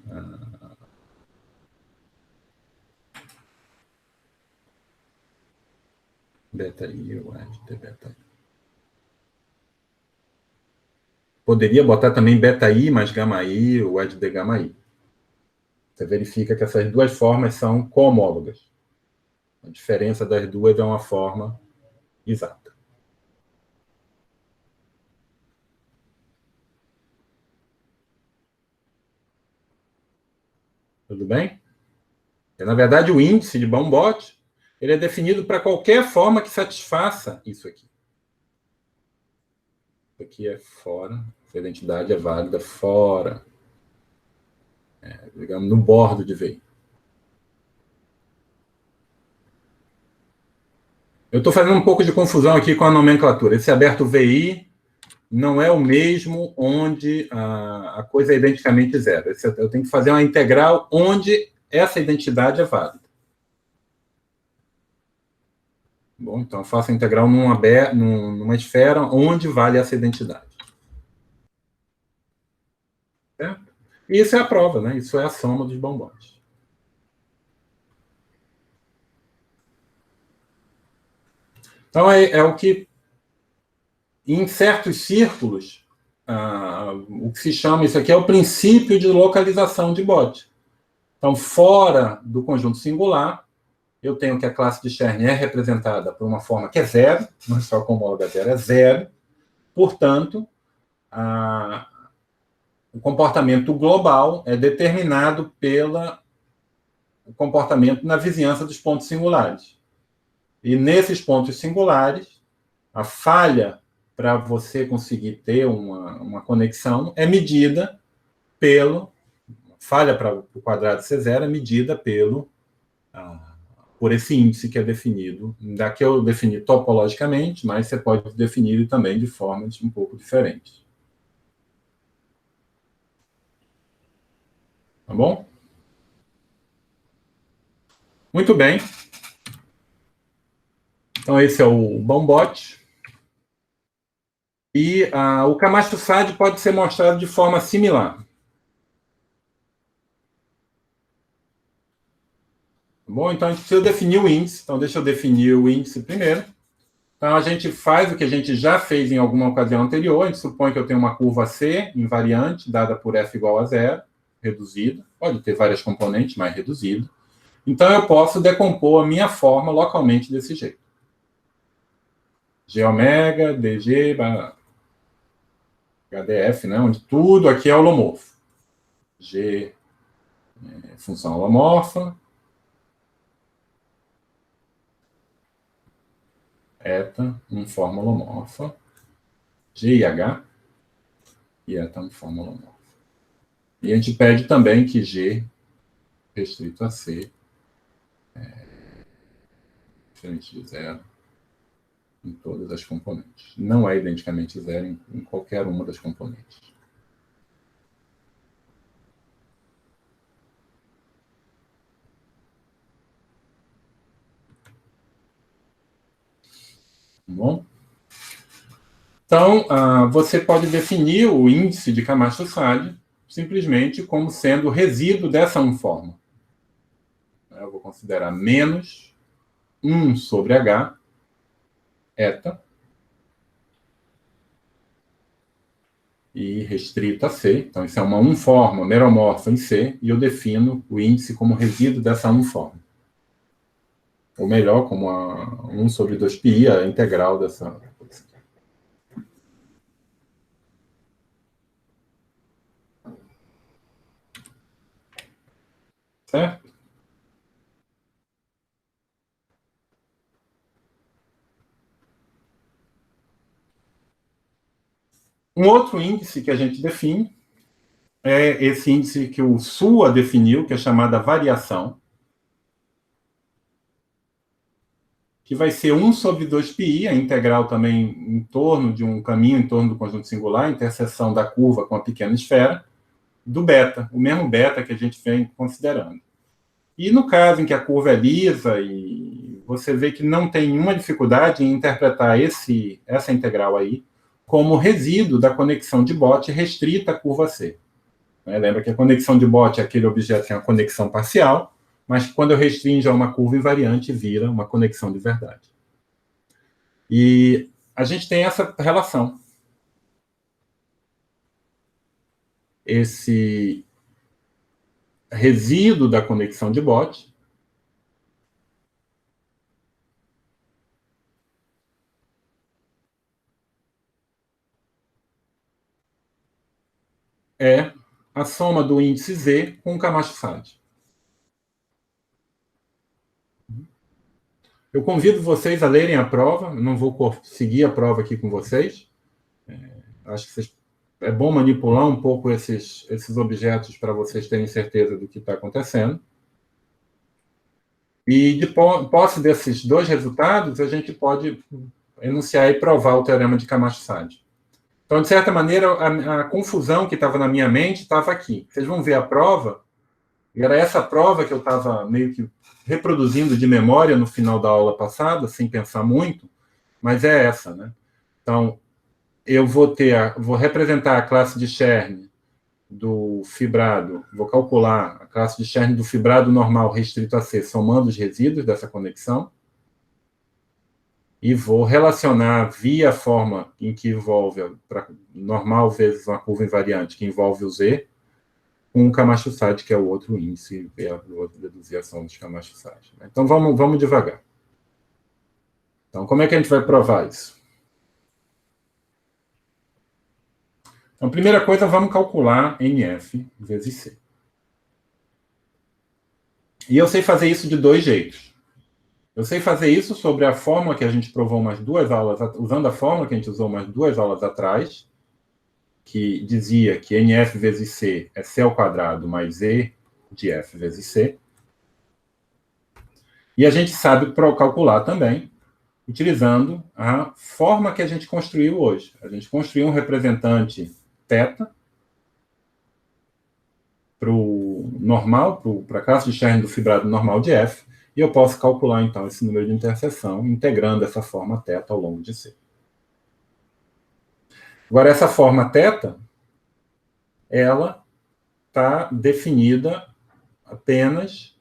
beta I, o E de beta I. Poderia botar também beta I mais gama I, o E de d gama I. Você verifica que essas duas formas são cohomólogas. A diferença das duas é uma forma exata. Tudo bem? E, na verdade, o índice de Bombot ele é definido para qualquer forma que satisfaça isso aqui. Isso aqui é fora, essa identidade é válida fora, digamos, no bordo de VI. Eu estou fazendo um pouco de confusão aqui com a nomenclatura. Esse aberto VI não é o mesmo onde a coisa é identicamente zero. Eu tenho que fazer uma integral onde essa identidade é válida. Bom, então eu faço a integral numa esfera onde vale essa identidade. Certo? E isso é a prova, né? Isso é a soma dos bombons. Então é o que, em certos círculos, o que se chama, isso aqui é o princípio de localização de Bott. Então, fora do conjunto singular, eu tenho que a classe de Chern é representada por uma forma que é zero, não é só com homóloga zero, é zero. Portanto, o comportamento global é determinado pelo comportamento na vizinhança dos pontos singulares. E nesses pontos singulares, a falha para você conseguir ter uma conexão é medida pelo... Falha para o quadrado ser zero é medida por esse índice que é definido. Daqui eu defini topologicamente, mas você pode definir também de formas um pouco diferentes. Tá bom? Muito bem. Então, esse é o Bombot. E o Camacho-Sade pode ser mostrado de forma similar. Tá bom? Então, a gente precisa definir o índice. Então, deixa eu definir o índice primeiro. Então, a gente faz o que a gente já fez em alguma ocasião anterior. A gente supõe que eu tenho uma curva C invariante, dada por f igual a zero, reduzida. Pode ter várias componentes, mas reduzida. Então, eu posso decompor a minha forma localmente desse jeito. G ômega, dg, HDF, né, onde tudo aqui é holomorfo. G é função holomorfa. Eta, forma holomorfa. G e H, e eta, forma holomorfa. E a gente pede também que G, restrito a C, diferente de zero em todas as componentes. Não é identicamente zero em qualquer uma das componentes. Tá bom? Então, você pode definir o índice de Camacho-Sade simplesmente como sendo o resíduo dessa forma. Eu vou considerar menos 1 sobre H, eta, e restrito a C. Então, isso é uma forma meromorfa em C, e eu defino o índice como resíduo dessa forma. Ou melhor, como 1 sobre 2πi, a integral dessa. Certo? Um outro índice que a gente define é esse índice que o SUA definiu, que é chamada variação, que vai ser 1 sobre 2πi, a integral também em torno de um caminho, em torno do conjunto singular, a interseção da curva com a pequena esfera, do beta, o mesmo beta que a gente vem considerando. E no caso em que a curva é lisa, e você vê que não tem nenhuma dificuldade em interpretar essa integral aí como resíduo da conexão de Bott restrita à curva C. Lembra que a conexão de Bott é aquele objeto que tem uma conexão parcial, mas quando eu restringo a uma curva invariante, vira uma conexão de verdade. E a gente tem essa relação. Esse resíduo da conexão de Bott é a soma do índice Z com o Camacho-Sade. Eu convido vocês a lerem a prova, não vou seguir a prova aqui com vocês. Acho que é bom manipular um pouco esses objetos para vocês terem certeza do que está acontecendo. E, de posse desses dois resultados, a gente pode enunciar e provar o teorema de Camacho-Sade. Então, de certa maneira, a confusão que estava na minha mente estava aqui. Vocês vão ver a prova, e era essa prova que eu estava meio que reproduzindo de memória no final da aula passada, sem pensar muito, mas é essa, né? Então, eu vou representar a classe de Chern do fibrado, vou calcular a classe de Chern do fibrado normal restrito a C, somando os resíduos dessa conexão, e vou relacionar via a forma em que envolve normal vezes uma curva invariante, que envolve o Z, com o Camacho-Sade, que é o outro índice, e a outra deduzir a ação dos Camacho-Sade. Então, vamos devagar. Então, como é que a gente vai provar isso? Então, primeira coisa, vamos calcular NF vezes C. E eu sei fazer isso de dois jeitos. Eu sei fazer isso sobre a fórmula que a gente provou umas 2 aulas, usando a fórmula que a gente usou umas 2 aulas atrás, que dizia que NF vezes C é C ao quadrado mais E de F vezes C. E a gente sabe calcular também, utilizando a forma que a gente construiu hoje. A gente construiu um representante θ para o normal, para a classe de Chern do fibrado normal de F, e eu posso calcular, então, esse número de interseção, integrando essa forma θ ao longo de C. Agora, essa forma θ, ela está definida apenas...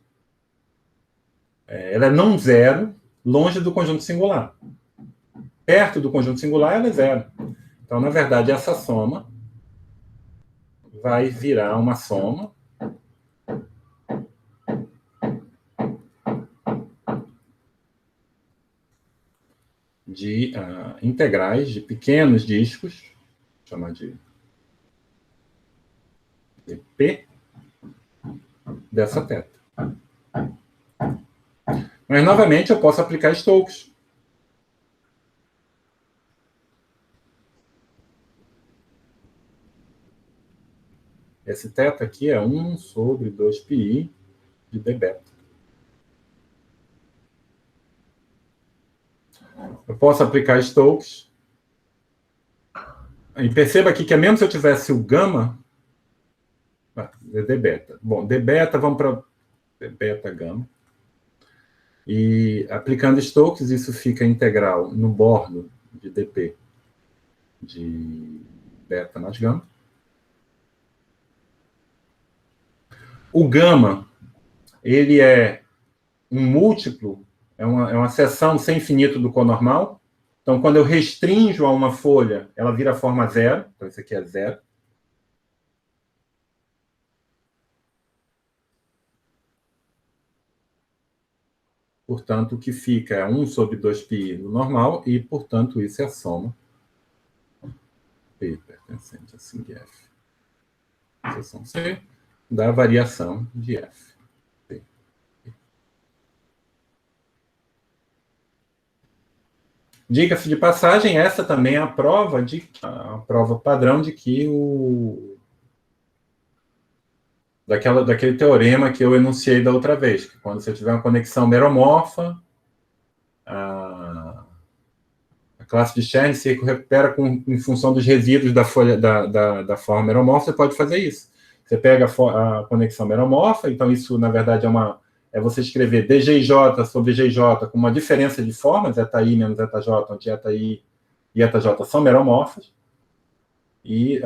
ela é não zero, longe do conjunto singular. Perto do conjunto singular, ela é zero. Então, na verdade, essa soma vai virar uma soma de integrais de pequenos discos, vou chamar de P, dessa θ. Mas, novamente, eu posso aplicar Stokes. Esse θ aqui é 1 sobre 2πi de d beta. Eu posso aplicar Stokes. E perceba aqui que, mesmo se eu tivesse o gama, d beta. Bom, d beta, vamos para d beta gama. E aplicando Stokes, isso fica integral no bordo de dp de beta mais gama. O gama, ele é um múltiplo, é uma seção sem infinito do conormal. Então, quando eu restringo a uma folha, ela vira a forma zero. Então, isso aqui é zero. Portanto, o que fica é 1 sobre 2πi no normal, e, portanto, isso é a soma P pertencente a sig F, seção C, da variação de F. Diga-se de passagem, essa também é a prova padrão de que daquele teorema que eu enunciei da outra vez, que quando você tiver uma conexão meromorfa, a classe de Chern se recupera em função dos resíduos da folha da forma meromorfa. Você pode fazer isso. Você pega a conexão meromorfa, então isso, na verdade, é você escrever dGJ sobre GJ com uma diferença de formas, ΔI menos ΔJ, onde ΔI e ΔJ são meromorfas, e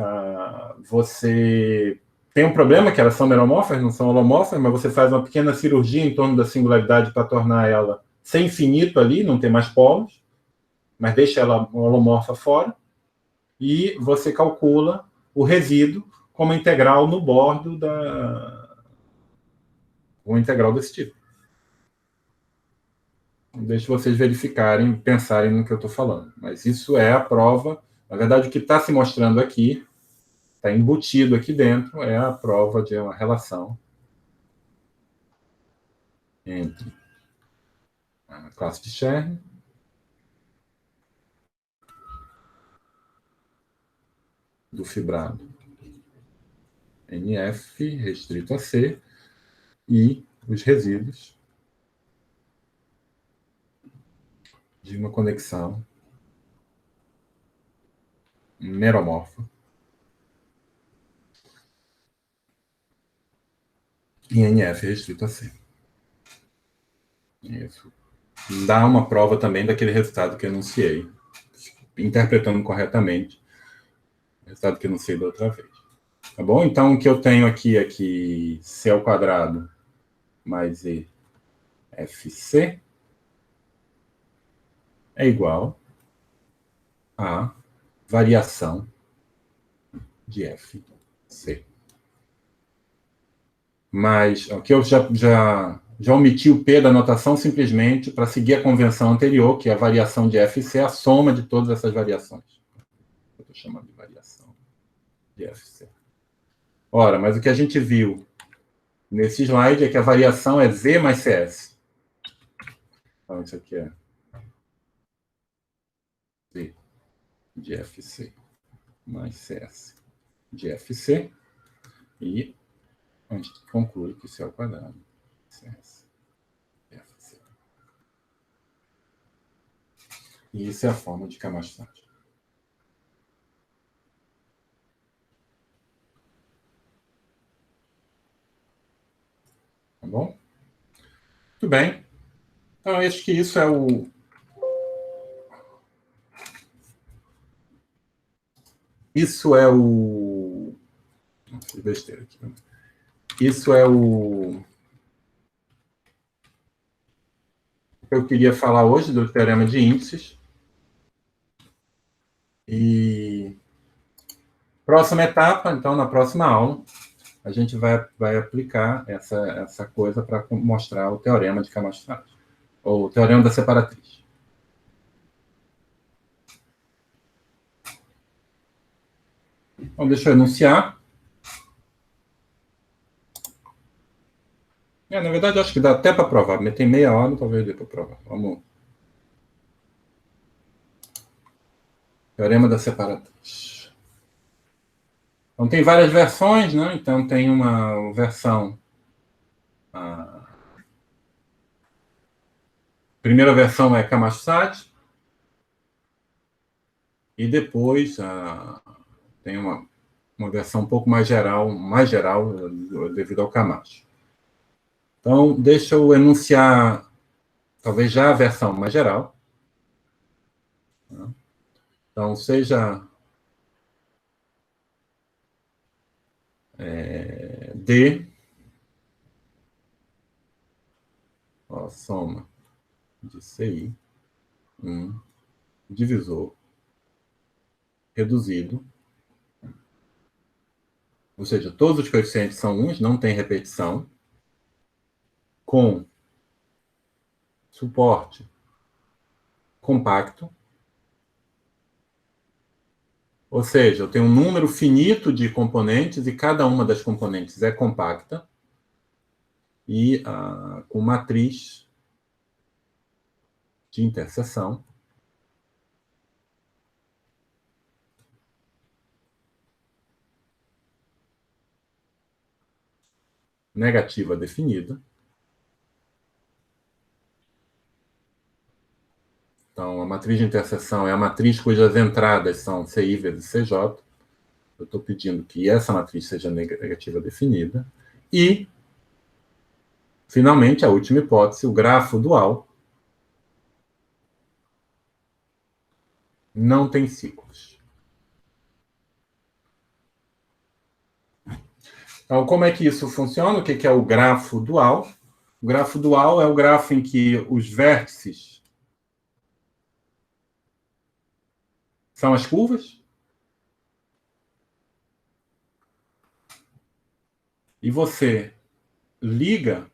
você tem um problema que elas são meromorfas, não são holomorfas, mas você faz uma pequena cirurgia em torno da singularidade para tornar ela sem infinito ali, não ter mais polos, mas deixa ela holomorfa fora, e você calcula o resíduo como integral no bordo uma integral desse tipo. Deixe vocês verificarem, pensarem no que eu estou falando. Mas isso é a prova. Na verdade, o que está se mostrando aqui, está embutido aqui dentro, é a prova de uma relação entre a classe de Chern. Do fibrado NF restrito a C e os resíduos de uma conexão meromorfa em NF restrito a C. Isso. Dá uma prova também daquele resultado que eu enunciei, interpretando corretamente o resultado que eu enunciei da outra vez. Tá bom? Então, o que eu tenho aqui é que C ao quadrado mais EFC é igual a variação de FC. Mas aqui eu já omiti o P da notação simplesmente para seguir a convenção anterior, que é a variação de FC, a soma de todas essas variações. Eu estou chamando de variação de FC. Ora, mas o que a gente viu nesse slide é que a variação é Z mais CS. Então, isso aqui é Z de FC mais CS de FC. E a gente conclui que isso é o quadrado. CS de FC. E isso é a forma de Kamash-Sati. Tá bom? Muito bem. Então, acho que isso é o... Isso é o... Não, fiz besteira aqui. Isso é o... Eu queria falar hoje do teorema de índices. E... Próxima etapa, então, na próxima aula, a gente vai aplicar essa coisa para mostrar o teorema de Kamash-Sati, ou o teorema da separatriz. Então, deixa eu enunciar. Na verdade, acho que dá até para provar. Meter meia hora, talvez dê para provar. Vamos. Teorema da separatriz. Então, tem várias versões, né? Então, tem uma versão... A primeira versão é Kamash-Sati. E depois tem uma versão um pouco mais geral devido ao Kamash. Então, deixa eu enunciar, talvez já a versão mais geral. Então, seja D, soma de CI, divisor reduzido, ou seja, todos os coeficientes são uns, não tem repetição, com suporte compacto, ou seja, eu tenho um número finito de componentes e cada uma das componentes é compacta e com matriz de interseção negativa definida. Então, a matriz de interseção é a matriz cujas entradas são CI vezes CJ. Eu estou pedindo que essa matriz seja negativa definida. E, finalmente, a última hipótese, o grafo dual não tem ciclos. Então, como é que isso funciona? O que é o grafo dual? O grafo dual é o grafo em que os vértices são as curvas e você liga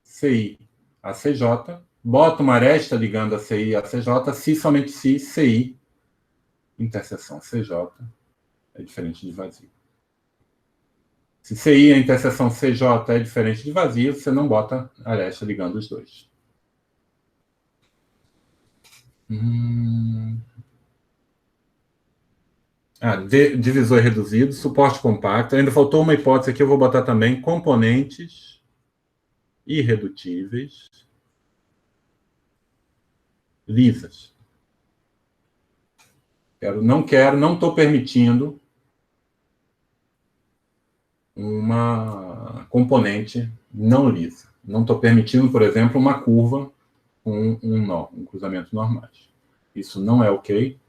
CI a CJ, bota uma aresta ligando a CI a CJ, se somente se CI, interseção CJ, é diferente de vazio. Se CI, a interseção CJ é diferente de vazio, você não bota aresta ligando os dois. Divisor reduzido, suporte compacto. Ainda faltou uma hipótese aqui, eu vou botar também componentes irredutíveis lisas. Não estou permitindo uma componente não lisa. Não estou permitindo, por exemplo, uma curva com um nó, um cruzamento normais. Isso não é ok.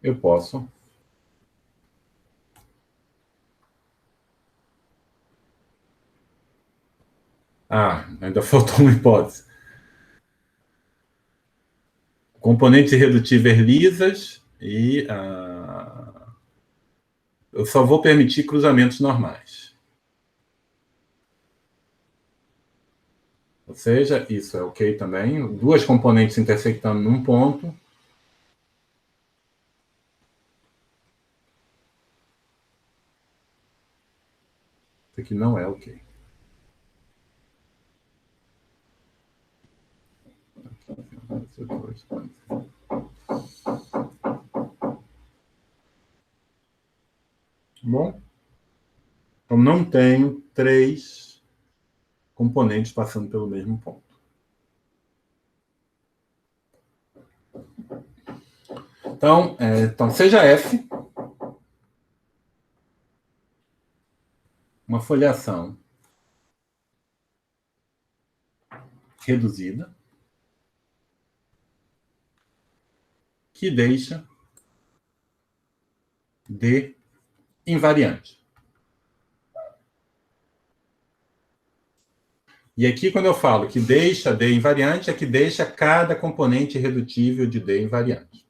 Eu posso ainda faltou uma hipótese. Componentes irredutíveis lisas e eu só vou permitir cruzamentos normais. Ou seja, isso é ok também. Duas componentes intersectando num ponto. Isso aqui não é ok. Bom, então não tenho 3 componentes passando pelo mesmo ponto. Então seja F uma folheação reduzida que deixa D invariante. E aqui, quando eu falo que deixa D invariante, é que deixa cada componente irredutível de D invariante.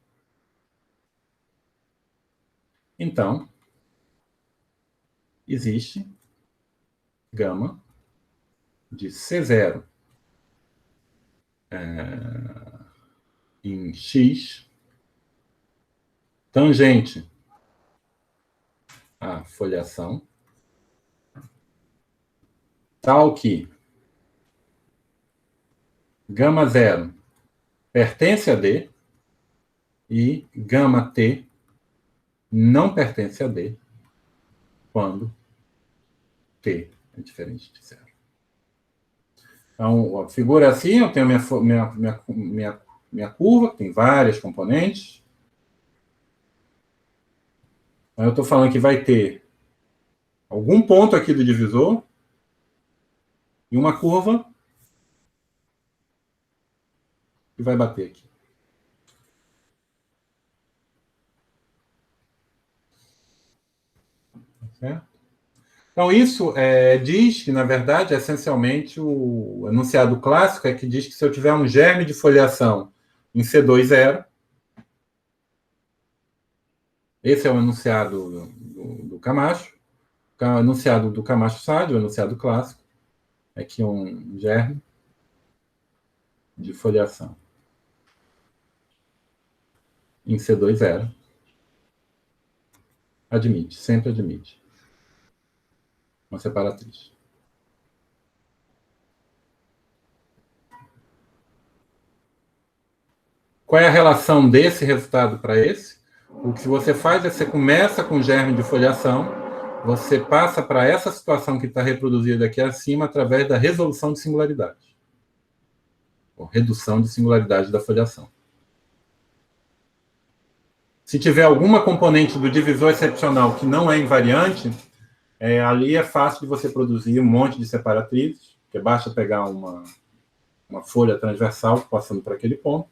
Então, existe gama de C0 em X tangente à folheação tal que gama 0 pertence a D e gama T não pertence a D quando T é diferente de 0. Então, a figura é assim, eu tenho minha curva, que tem várias componentes. Aí eu estou falando que vai ter algum ponto aqui do divisor e uma curva que vai bater aqui. Certo? Então, isso diz que, na verdade, essencialmente, o enunciado clássico é que diz que se eu tiver um germe de foliação em C2,0, esse é o enunciado do Camacho, o enunciado do Camacho-Sade, o enunciado clássico, é que um germe de foliação em C2,0 sempre admite uma separatriz. Qual é a relação desse resultado para esse? O que você faz é você começa com germe de foliação, você passa para essa situação que está reproduzida aqui acima através da resolução de singularidade. Ou redução de singularidade da foliação. Se tiver alguma componente do divisor excepcional que não é invariante, ali é fácil de você produzir um monte de separatrizes, que basta pegar uma folha transversal passando por aquele ponto.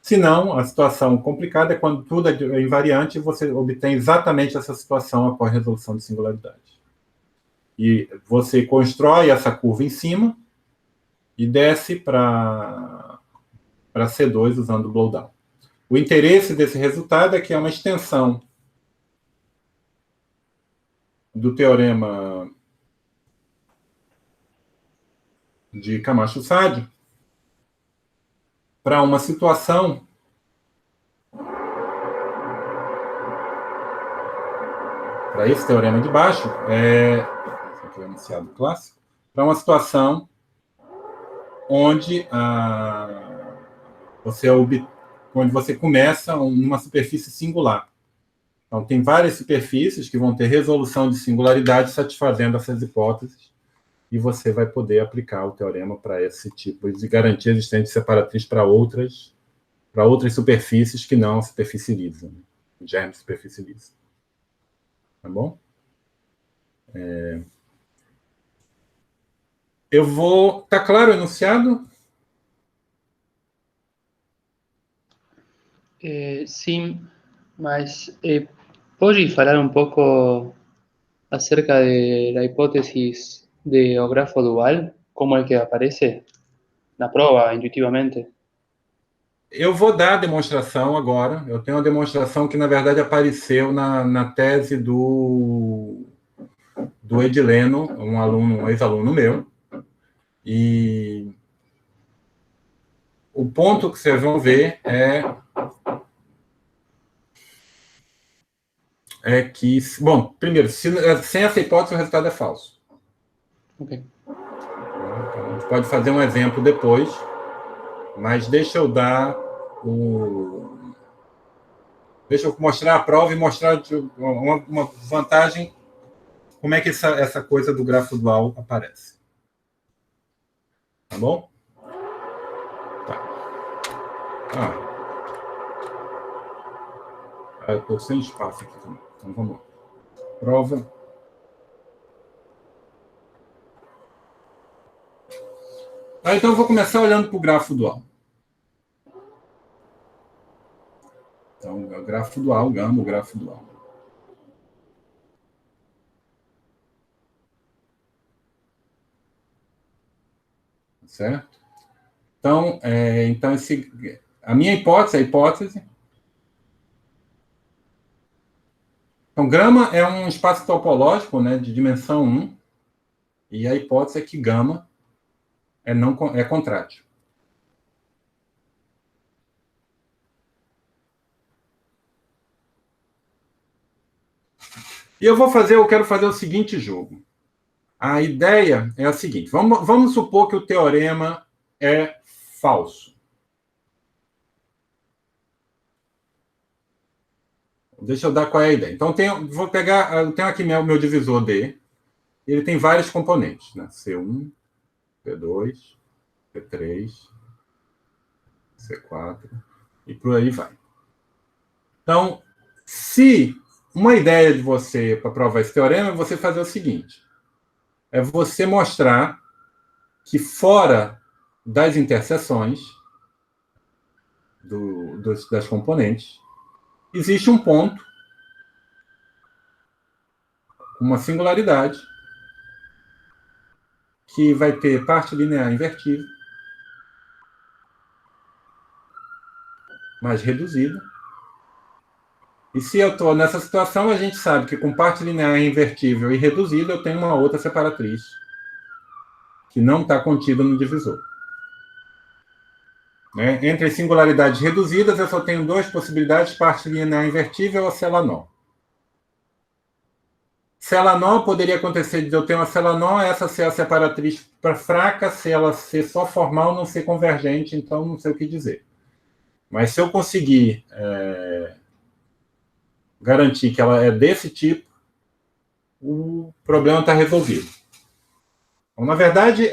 Se não, a situação complicada é quando tudo é invariante e você obtém exatamente essa situação após resolução de singularidade. E você constrói essa curva em cima e desce para C2 usando o blowdown. O interesse desse resultado é que é uma extensão do teorema de Camacho-Sade para uma situação para esse teorema de baixo, esse aqui é o enunciado clássico, para uma situação onde você começa numa superfície singular. Então, tem várias superfícies que vão ter resolução de singularidade satisfazendo essas hipóteses, e você vai poder aplicar o teorema para esse tipo de garantia existente separatriz para outras superfícies que não a superfície lisa, germe superfície lisa. Tá bom? Eu vou... Tá claro o enunciado? Sim, mas pode falar um pouco acerca da hipótesis de o grafo dual, como é que aparece na prova, intuitivamente? Eu vou dar a demonstração agora. Eu tenho uma demonstração que, na verdade, apareceu na tese do Edileno, um ex-aluno meu. E o ponto que vocês vão ver é que... Bom, primeiro, sem essa hipótese, o resultado é falso. Ok. Então, a gente pode fazer um exemplo depois, mas deixa eu dar Deixa eu mostrar a prova e mostrar uma vantagem, como é que essa coisa do grafo dual aparece. Tá bom? Tá. Eu estou sem espaço aqui também. Então vamos lá. Prova. Então eu vou começar olhando para o grafo dual. Então, é o grafo dual, gama, o grafo dual. Certo? Então, a minha hipótese. Então, grama é um espaço topológico, né, de dimensão 1, e a hipótese é que gama é contrátil. E eu quero fazer o seguinte jogo. A ideia é a seguinte: vamos supor que o teorema é falso. Deixa eu dar qual é a ideia. Então, eu tenho aqui meu divisor D, ele tem vários componentes, né? C1, C2, C3, C4, e por aí vai. Então, se uma ideia de você para provar esse teorema é você fazer o seguinte: é você mostrar que fora das interseções das componentes existe um ponto, uma singularidade, que vai ter parte linear invertível, mais reduzida. E se eu estou nessa situação, a gente sabe que com parte linear invertível e reduzida, eu tenho uma outra separatriz que não está contida no divisor. Né? Entre as singularidades reduzidas, eu só tenho duas possibilidades: parte linear invertível ou Celanó. Celanó poderia acontecer de eu ter uma Celanó, essa ser a separatriz fraca, se ela ser só formal, não ser convergente, então não sei o que dizer. Mas se eu conseguir garantir que ela é desse tipo, o problema está resolvido. Então, na verdade,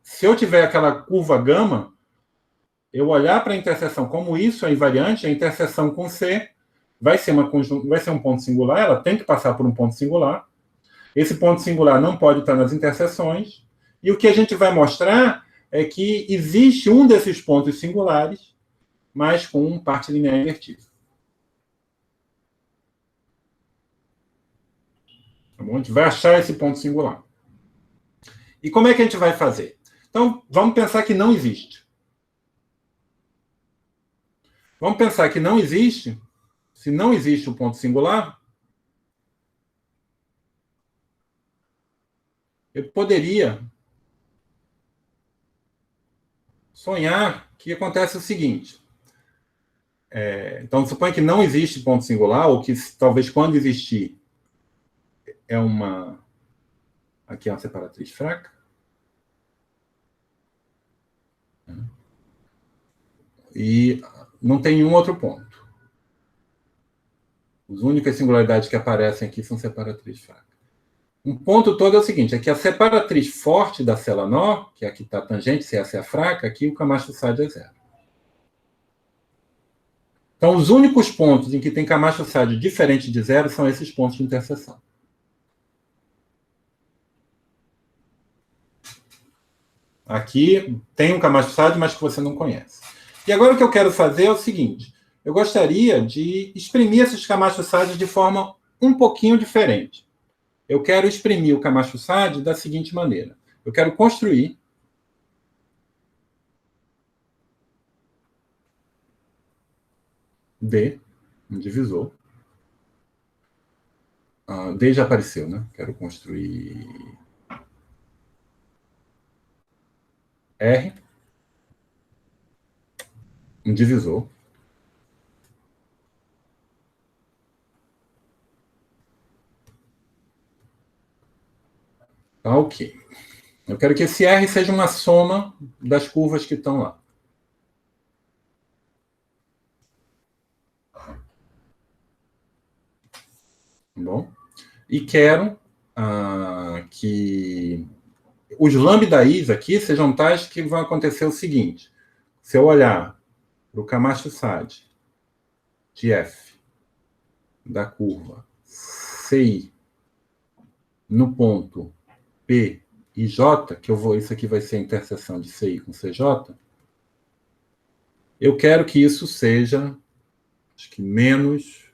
se eu tiver aquela curva gama, eu olhar para a interseção como isso é invariante, a interseção com C vai ser um ponto singular, ela tem que passar por um ponto singular. Esse ponto singular não pode estar nas interseções. E o que a gente vai mostrar é que existe um desses pontos singulares, mas com parte linear invertida. Tá bom? A gente vai achar esse ponto singular. E como é que a gente vai fazer? Então, vamos pensar que não existe. Vamos pensar que não existe. Se não existe o ponto singular, eu poderia sonhar que acontece o seguinte. Então, suponha que não existe ponto singular, ou que talvez quando existir aqui é uma separatriz fraca. E não tem nenhum outro ponto. As únicas singularidades que aparecem aqui são separatriz fraca. Um ponto todo é o seguinte, é que a separatriz forte da célula nó, que é a que está tangente, se essa é a fraca, aqui o Camacho-Sade é zero. Então, os únicos pontos em que tem Camacho-Sade diferente de zero são esses pontos de interseção. Aqui tem um Camacho-Sade, mas que você não conhece. E agora o que eu quero fazer é o seguinte, eu gostaria de exprimir esses Camacho-Sade de forma um pouquinho diferente. Eu quero exprimir o Camacho-Sade da seguinte maneira. Eu quero construir D, um divisor. D já apareceu, né? Quero construir R, um divisor. Tá, ok. Eu quero que esse R seja uma soma das curvas que estão lá. Bom? E quero que os lambdaís aqui sejam tais que vão acontecer o seguinte. Se eu olhar para o Camacho-Sade de F da curva CI no ponto P e J, que isso aqui vai ser a interseção de CI com CJ, eu quero que isso seja, acho que menos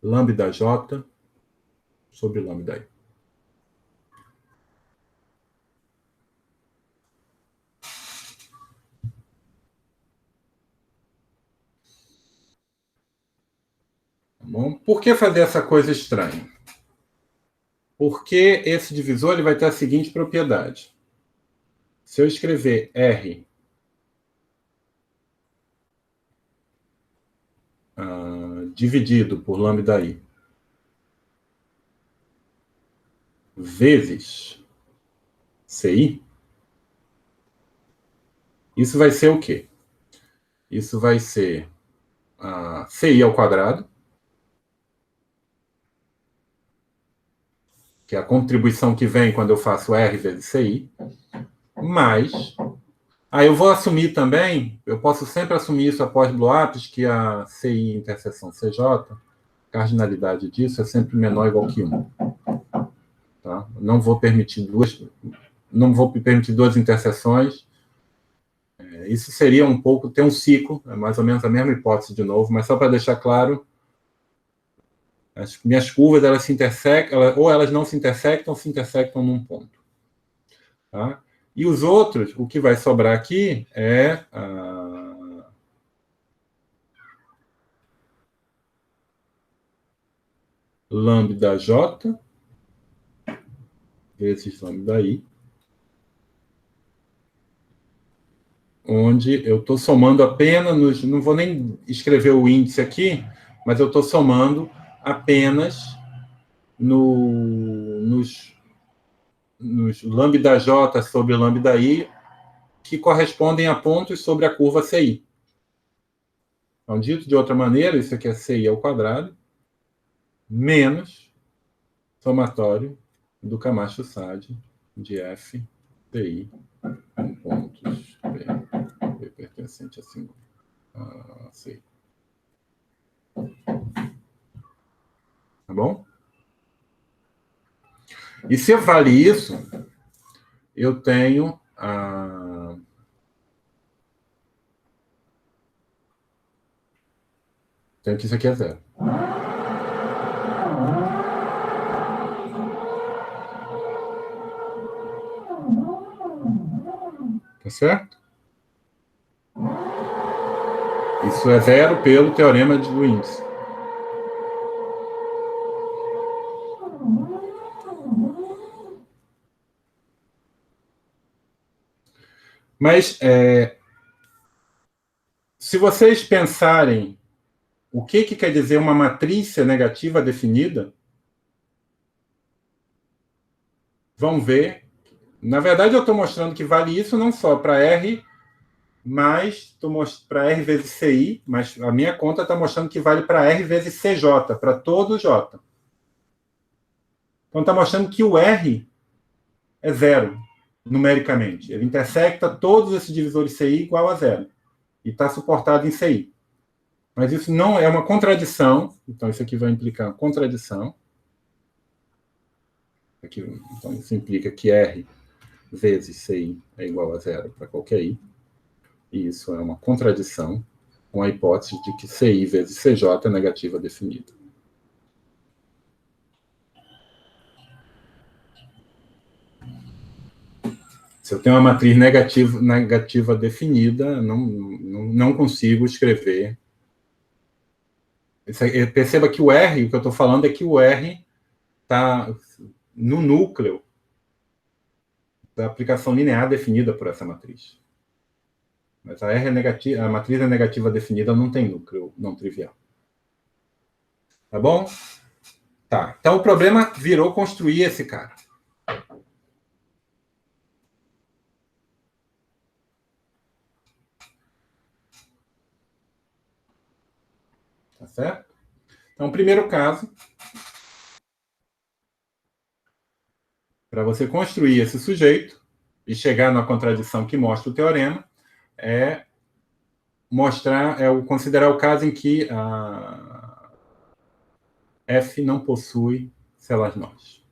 lambda J sobre lambda I. Tá bom? Por que fazer essa coisa estranha? Porque esse divisor ele vai ter a seguinte propriedade. Se eu escrever R dividido por lambda I vezes CI, isso vai ser o quê? Isso vai ser CI ao quadrado, que é a contribuição que vem quando eu faço R vezes CI, mais... eu vou assumir também, eu posso sempre assumir isso após blow-ups, que a CI interseção CJ, a cardinalidade disso é sempre menor ou igual que 1. Tá? Não vou permitir duas interseções. Isso seria um pouco, ter um ciclo, é mais ou menos a mesma hipótese de novo, mas só para deixar claro, as minhas curvas, elas se intersectam, ou elas não se intersectam, ou se intersectam num ponto. Tá? E os outros, o que vai sobrar aqui é lambda J vezes lambda I, onde eu estou somando apenas, não vou nem escrever o índice aqui, mas eu estou somando apenas nos lambda J sobre lambda I, que correspondem a pontos sobre a curva CI. Então, dito de outra maneira, isso aqui é CI ao quadrado, menos somatório do Camacho-Sade de F TI em pontos P pertencente a 5 CI. Tá bom? E se eu vale isso, eu tenho que isso aqui é zero. Tá certo? Isso é zero pelo teorema do índice. Mas, se vocês pensarem o que quer dizer uma matriz negativa definida, vão ver Na verdade, eu estou mostrando que vale isso não só para R, mas para R vezes CI, mas a minha conta está mostrando que vale para R vezes CJ, para todo J. Então está mostrando que o R é zero, numericamente. Ele intersecta todos esses divisores CI igual a zero. E está suportado em CI. Mas isso não é uma contradição, então isso aqui vai implicar contradição. Aqui, então isso implica que R vezes CI é igual a zero para qualquer I. E isso é uma contradição com a hipótese de que CI vezes CJ é negativa definida. Se eu tenho uma matriz negativa definida, não consigo escrever. Perceba que o R, o que eu estou falando é que o R está no núcleo da aplicação linear definida por essa matriz. Mas a R é negativa, a matriz é negativa definida não tem núcleo não trivial. Tá bom? Tá. Então o problema virou construir esse cara. Tá certo? Então, o primeiro caso, para você construir esse sujeito e chegar na contradição que mostra o teorema, é considerar o caso em que a F não possui celas nós.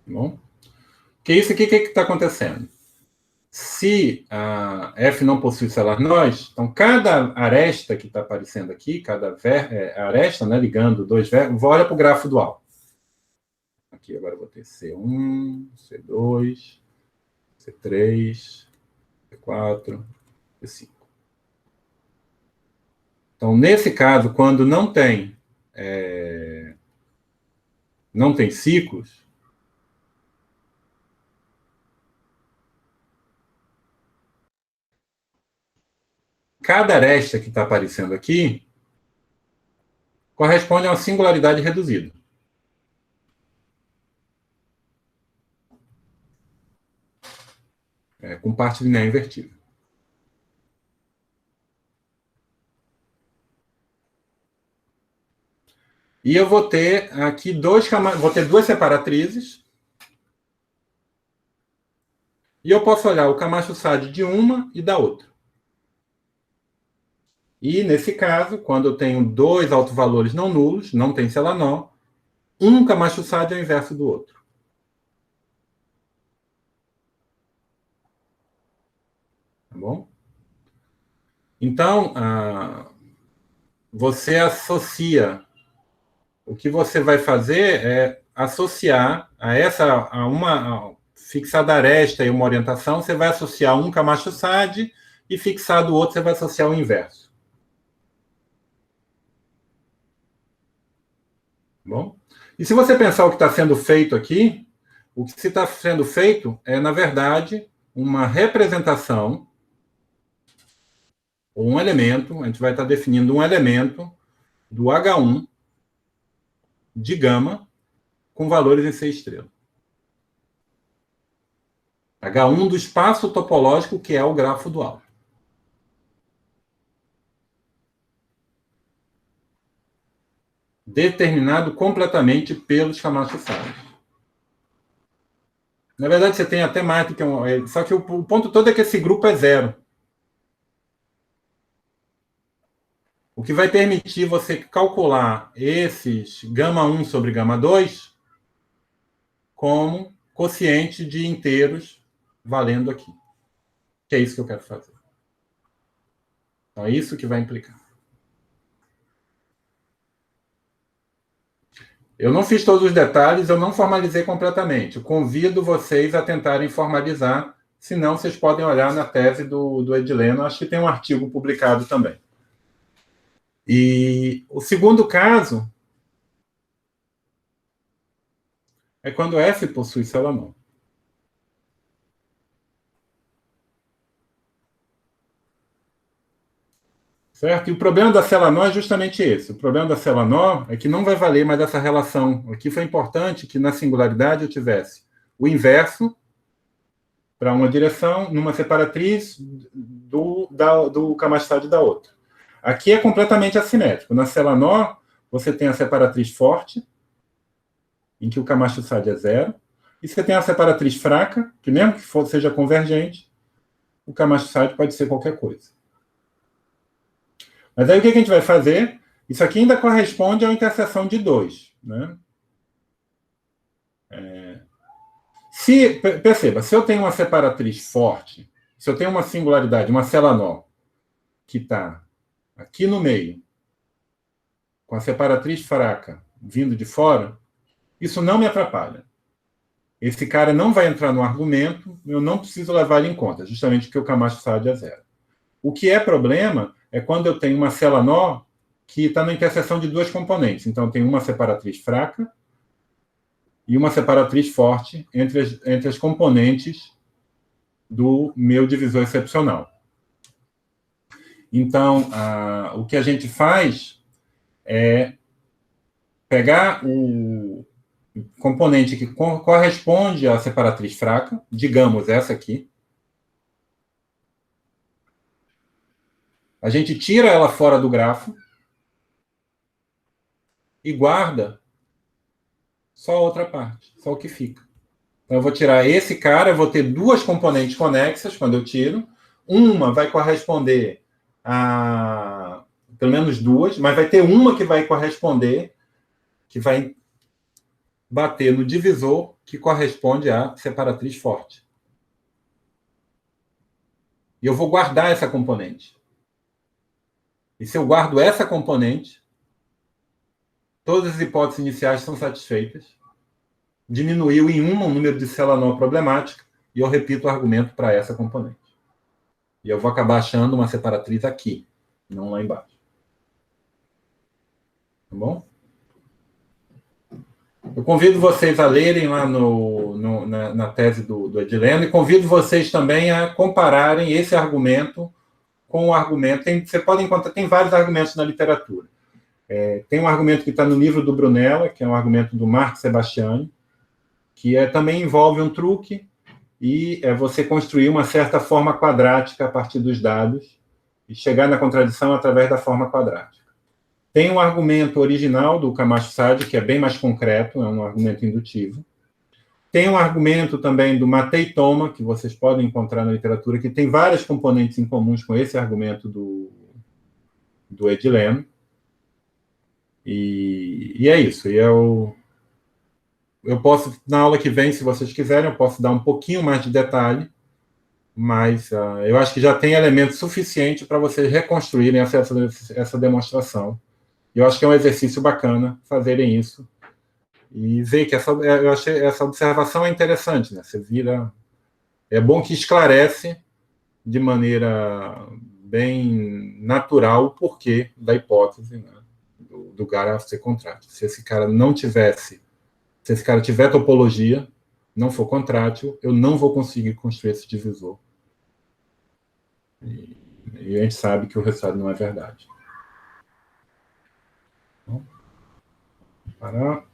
Bom? Que isso aqui, o que está acontecendo? Se a F não possui celas nós, então cada aresta que está aparecendo aqui, cada aresta, né, ligando dois verbos, olha para o grafo dual. Aqui agora eu vou ter C1, C2, C3, C4, C5. Então, nesse caso, quando não tem ciclos, cada aresta que está aparecendo aqui corresponde a uma singularidade reduzida. Com parte linear invertida. E eu vou ter aqui vou ter duas separatrizes. E eu posso olhar o Camacho-Sade de uma e da outra. E, nesse caso, quando eu tenho dois autovalores não nulos, não tem Celanó, um Camacho-Sade é o inverso do outro. Tá bom? Então, você associa. O que você vai fazer é associar a uma fixada aresta e uma orientação, você vai associar um Camacho-Sade e fixado o outro, você vai associar o inverso. Bom? E se você pensar o que está sendo feito aqui, o que está sendo feito é, na verdade, uma representação ou um elemento, a gente vai estar definindo um elemento do H1 de gama com valores em C estrela. H1 do espaço topológico, que é o grafo dual. Determinado completamente pelos Camacho-Sade. Na verdade, você tem até mais do que um... Só que o ponto todo é que esse grupo é zero. O que vai permitir você calcular esses γ1 sobre γ2 como quociente de inteiros valendo aqui. Que é isso que eu quero fazer. Então, é isso que vai implicar. Eu não fiz todos os detalhes, eu não formalizei completamente. Eu convido vocês a tentarem formalizar, senão vocês podem olhar na tese do Edileno, acho que tem um artigo publicado também. E o segundo caso é quando F possui Celanó. Certo? E o problema da célula nó é justamente esse. O problema da célula nó é que não vai valer mais essa relação. Aqui foi importante que na singularidade eu tivesse o inverso para uma direção, numa separatriz do Kamastadt da outra. Aqui é completamente assimétrico. Na célula nó, você tem a separatriz forte, em que o Kamastadt é zero, e você tem a separatriz fraca, que mesmo que seja convergente, o Kamastadt pode ser qualquer coisa. Mas aí o que a gente vai fazer? Isso aqui ainda corresponde a uma interseção de 2. Né? Perceba, se eu tenho uma separatriz forte, se eu tenho uma singularidade, uma célula nó, que está aqui no meio, com a separatriz fraca vindo de fora, isso não me atrapalha. Esse cara não vai entrar no argumento, eu não preciso levar ele em conta, justamente porque o Kamastadt é zero. O que é problema é quando eu tenho uma célula nó que está na interseção de 2 componentes. Então, eu tenho uma separatriz fraca e uma separatriz forte entre as componentes do meu divisor excepcional. Então, o que a gente faz é pegar o componente que corresponde à separatriz fraca, digamos essa aqui, a gente tira ela fora do grafo e guarda só a outra parte, só o que fica. Então, eu vou tirar esse cara, eu vou ter 2 componentes conexas quando eu tiro. Uma vai corresponder a pelo menos 2, mas vai ter uma que vai corresponder, que vai bater no divisor que corresponde à separatriz forte. E eu vou guardar essa componente. E se eu guardo essa componente, todas as hipóteses iniciais são satisfeitas. Diminuiu em 1 o número de célula nó problemática e eu repito o argumento para essa componente. E eu vou acabar achando uma separatriz aqui, não lá embaixo. Tá bom? Eu convido vocês a lerem lá na tese do Edileno e convido vocês também a compararem esse argumento com o argumento. Você pode encontrar, tem vários argumentos na literatura. Tem um argumento que está no livro do Brunella, que é um argumento do Marc Sebastiani, que também envolve um truque e você construir uma certa forma quadrática a partir dos dados e chegar na contradição através da forma quadrática. Tem um argumento original do Kamastadt, que é bem mais concreto, é um argumento indutivo. Tem um argumento também do Matei Toma, que vocês podem encontrar na literatura, que tem várias componentes em comuns com esse argumento do Edileno. E é isso. E eu posso, na aula que vem, se vocês quiserem, eu posso dar um pouquinho mais de detalhe, mas eu acho que já tem elemento suficiente para vocês reconstruírem essa demonstração. E eu acho que é um exercício bacana fazerem isso e ver que eu achei essa observação é interessante, né? Você vira... É bom que esclarece de maneira bem natural o porquê da hipótese, né, do Gara ser contrátil. Se esse cara tiver topologia, não for contrátil, eu não vou conseguir construir esse divisor. E a gente sabe que o resultado não é verdade. Parar.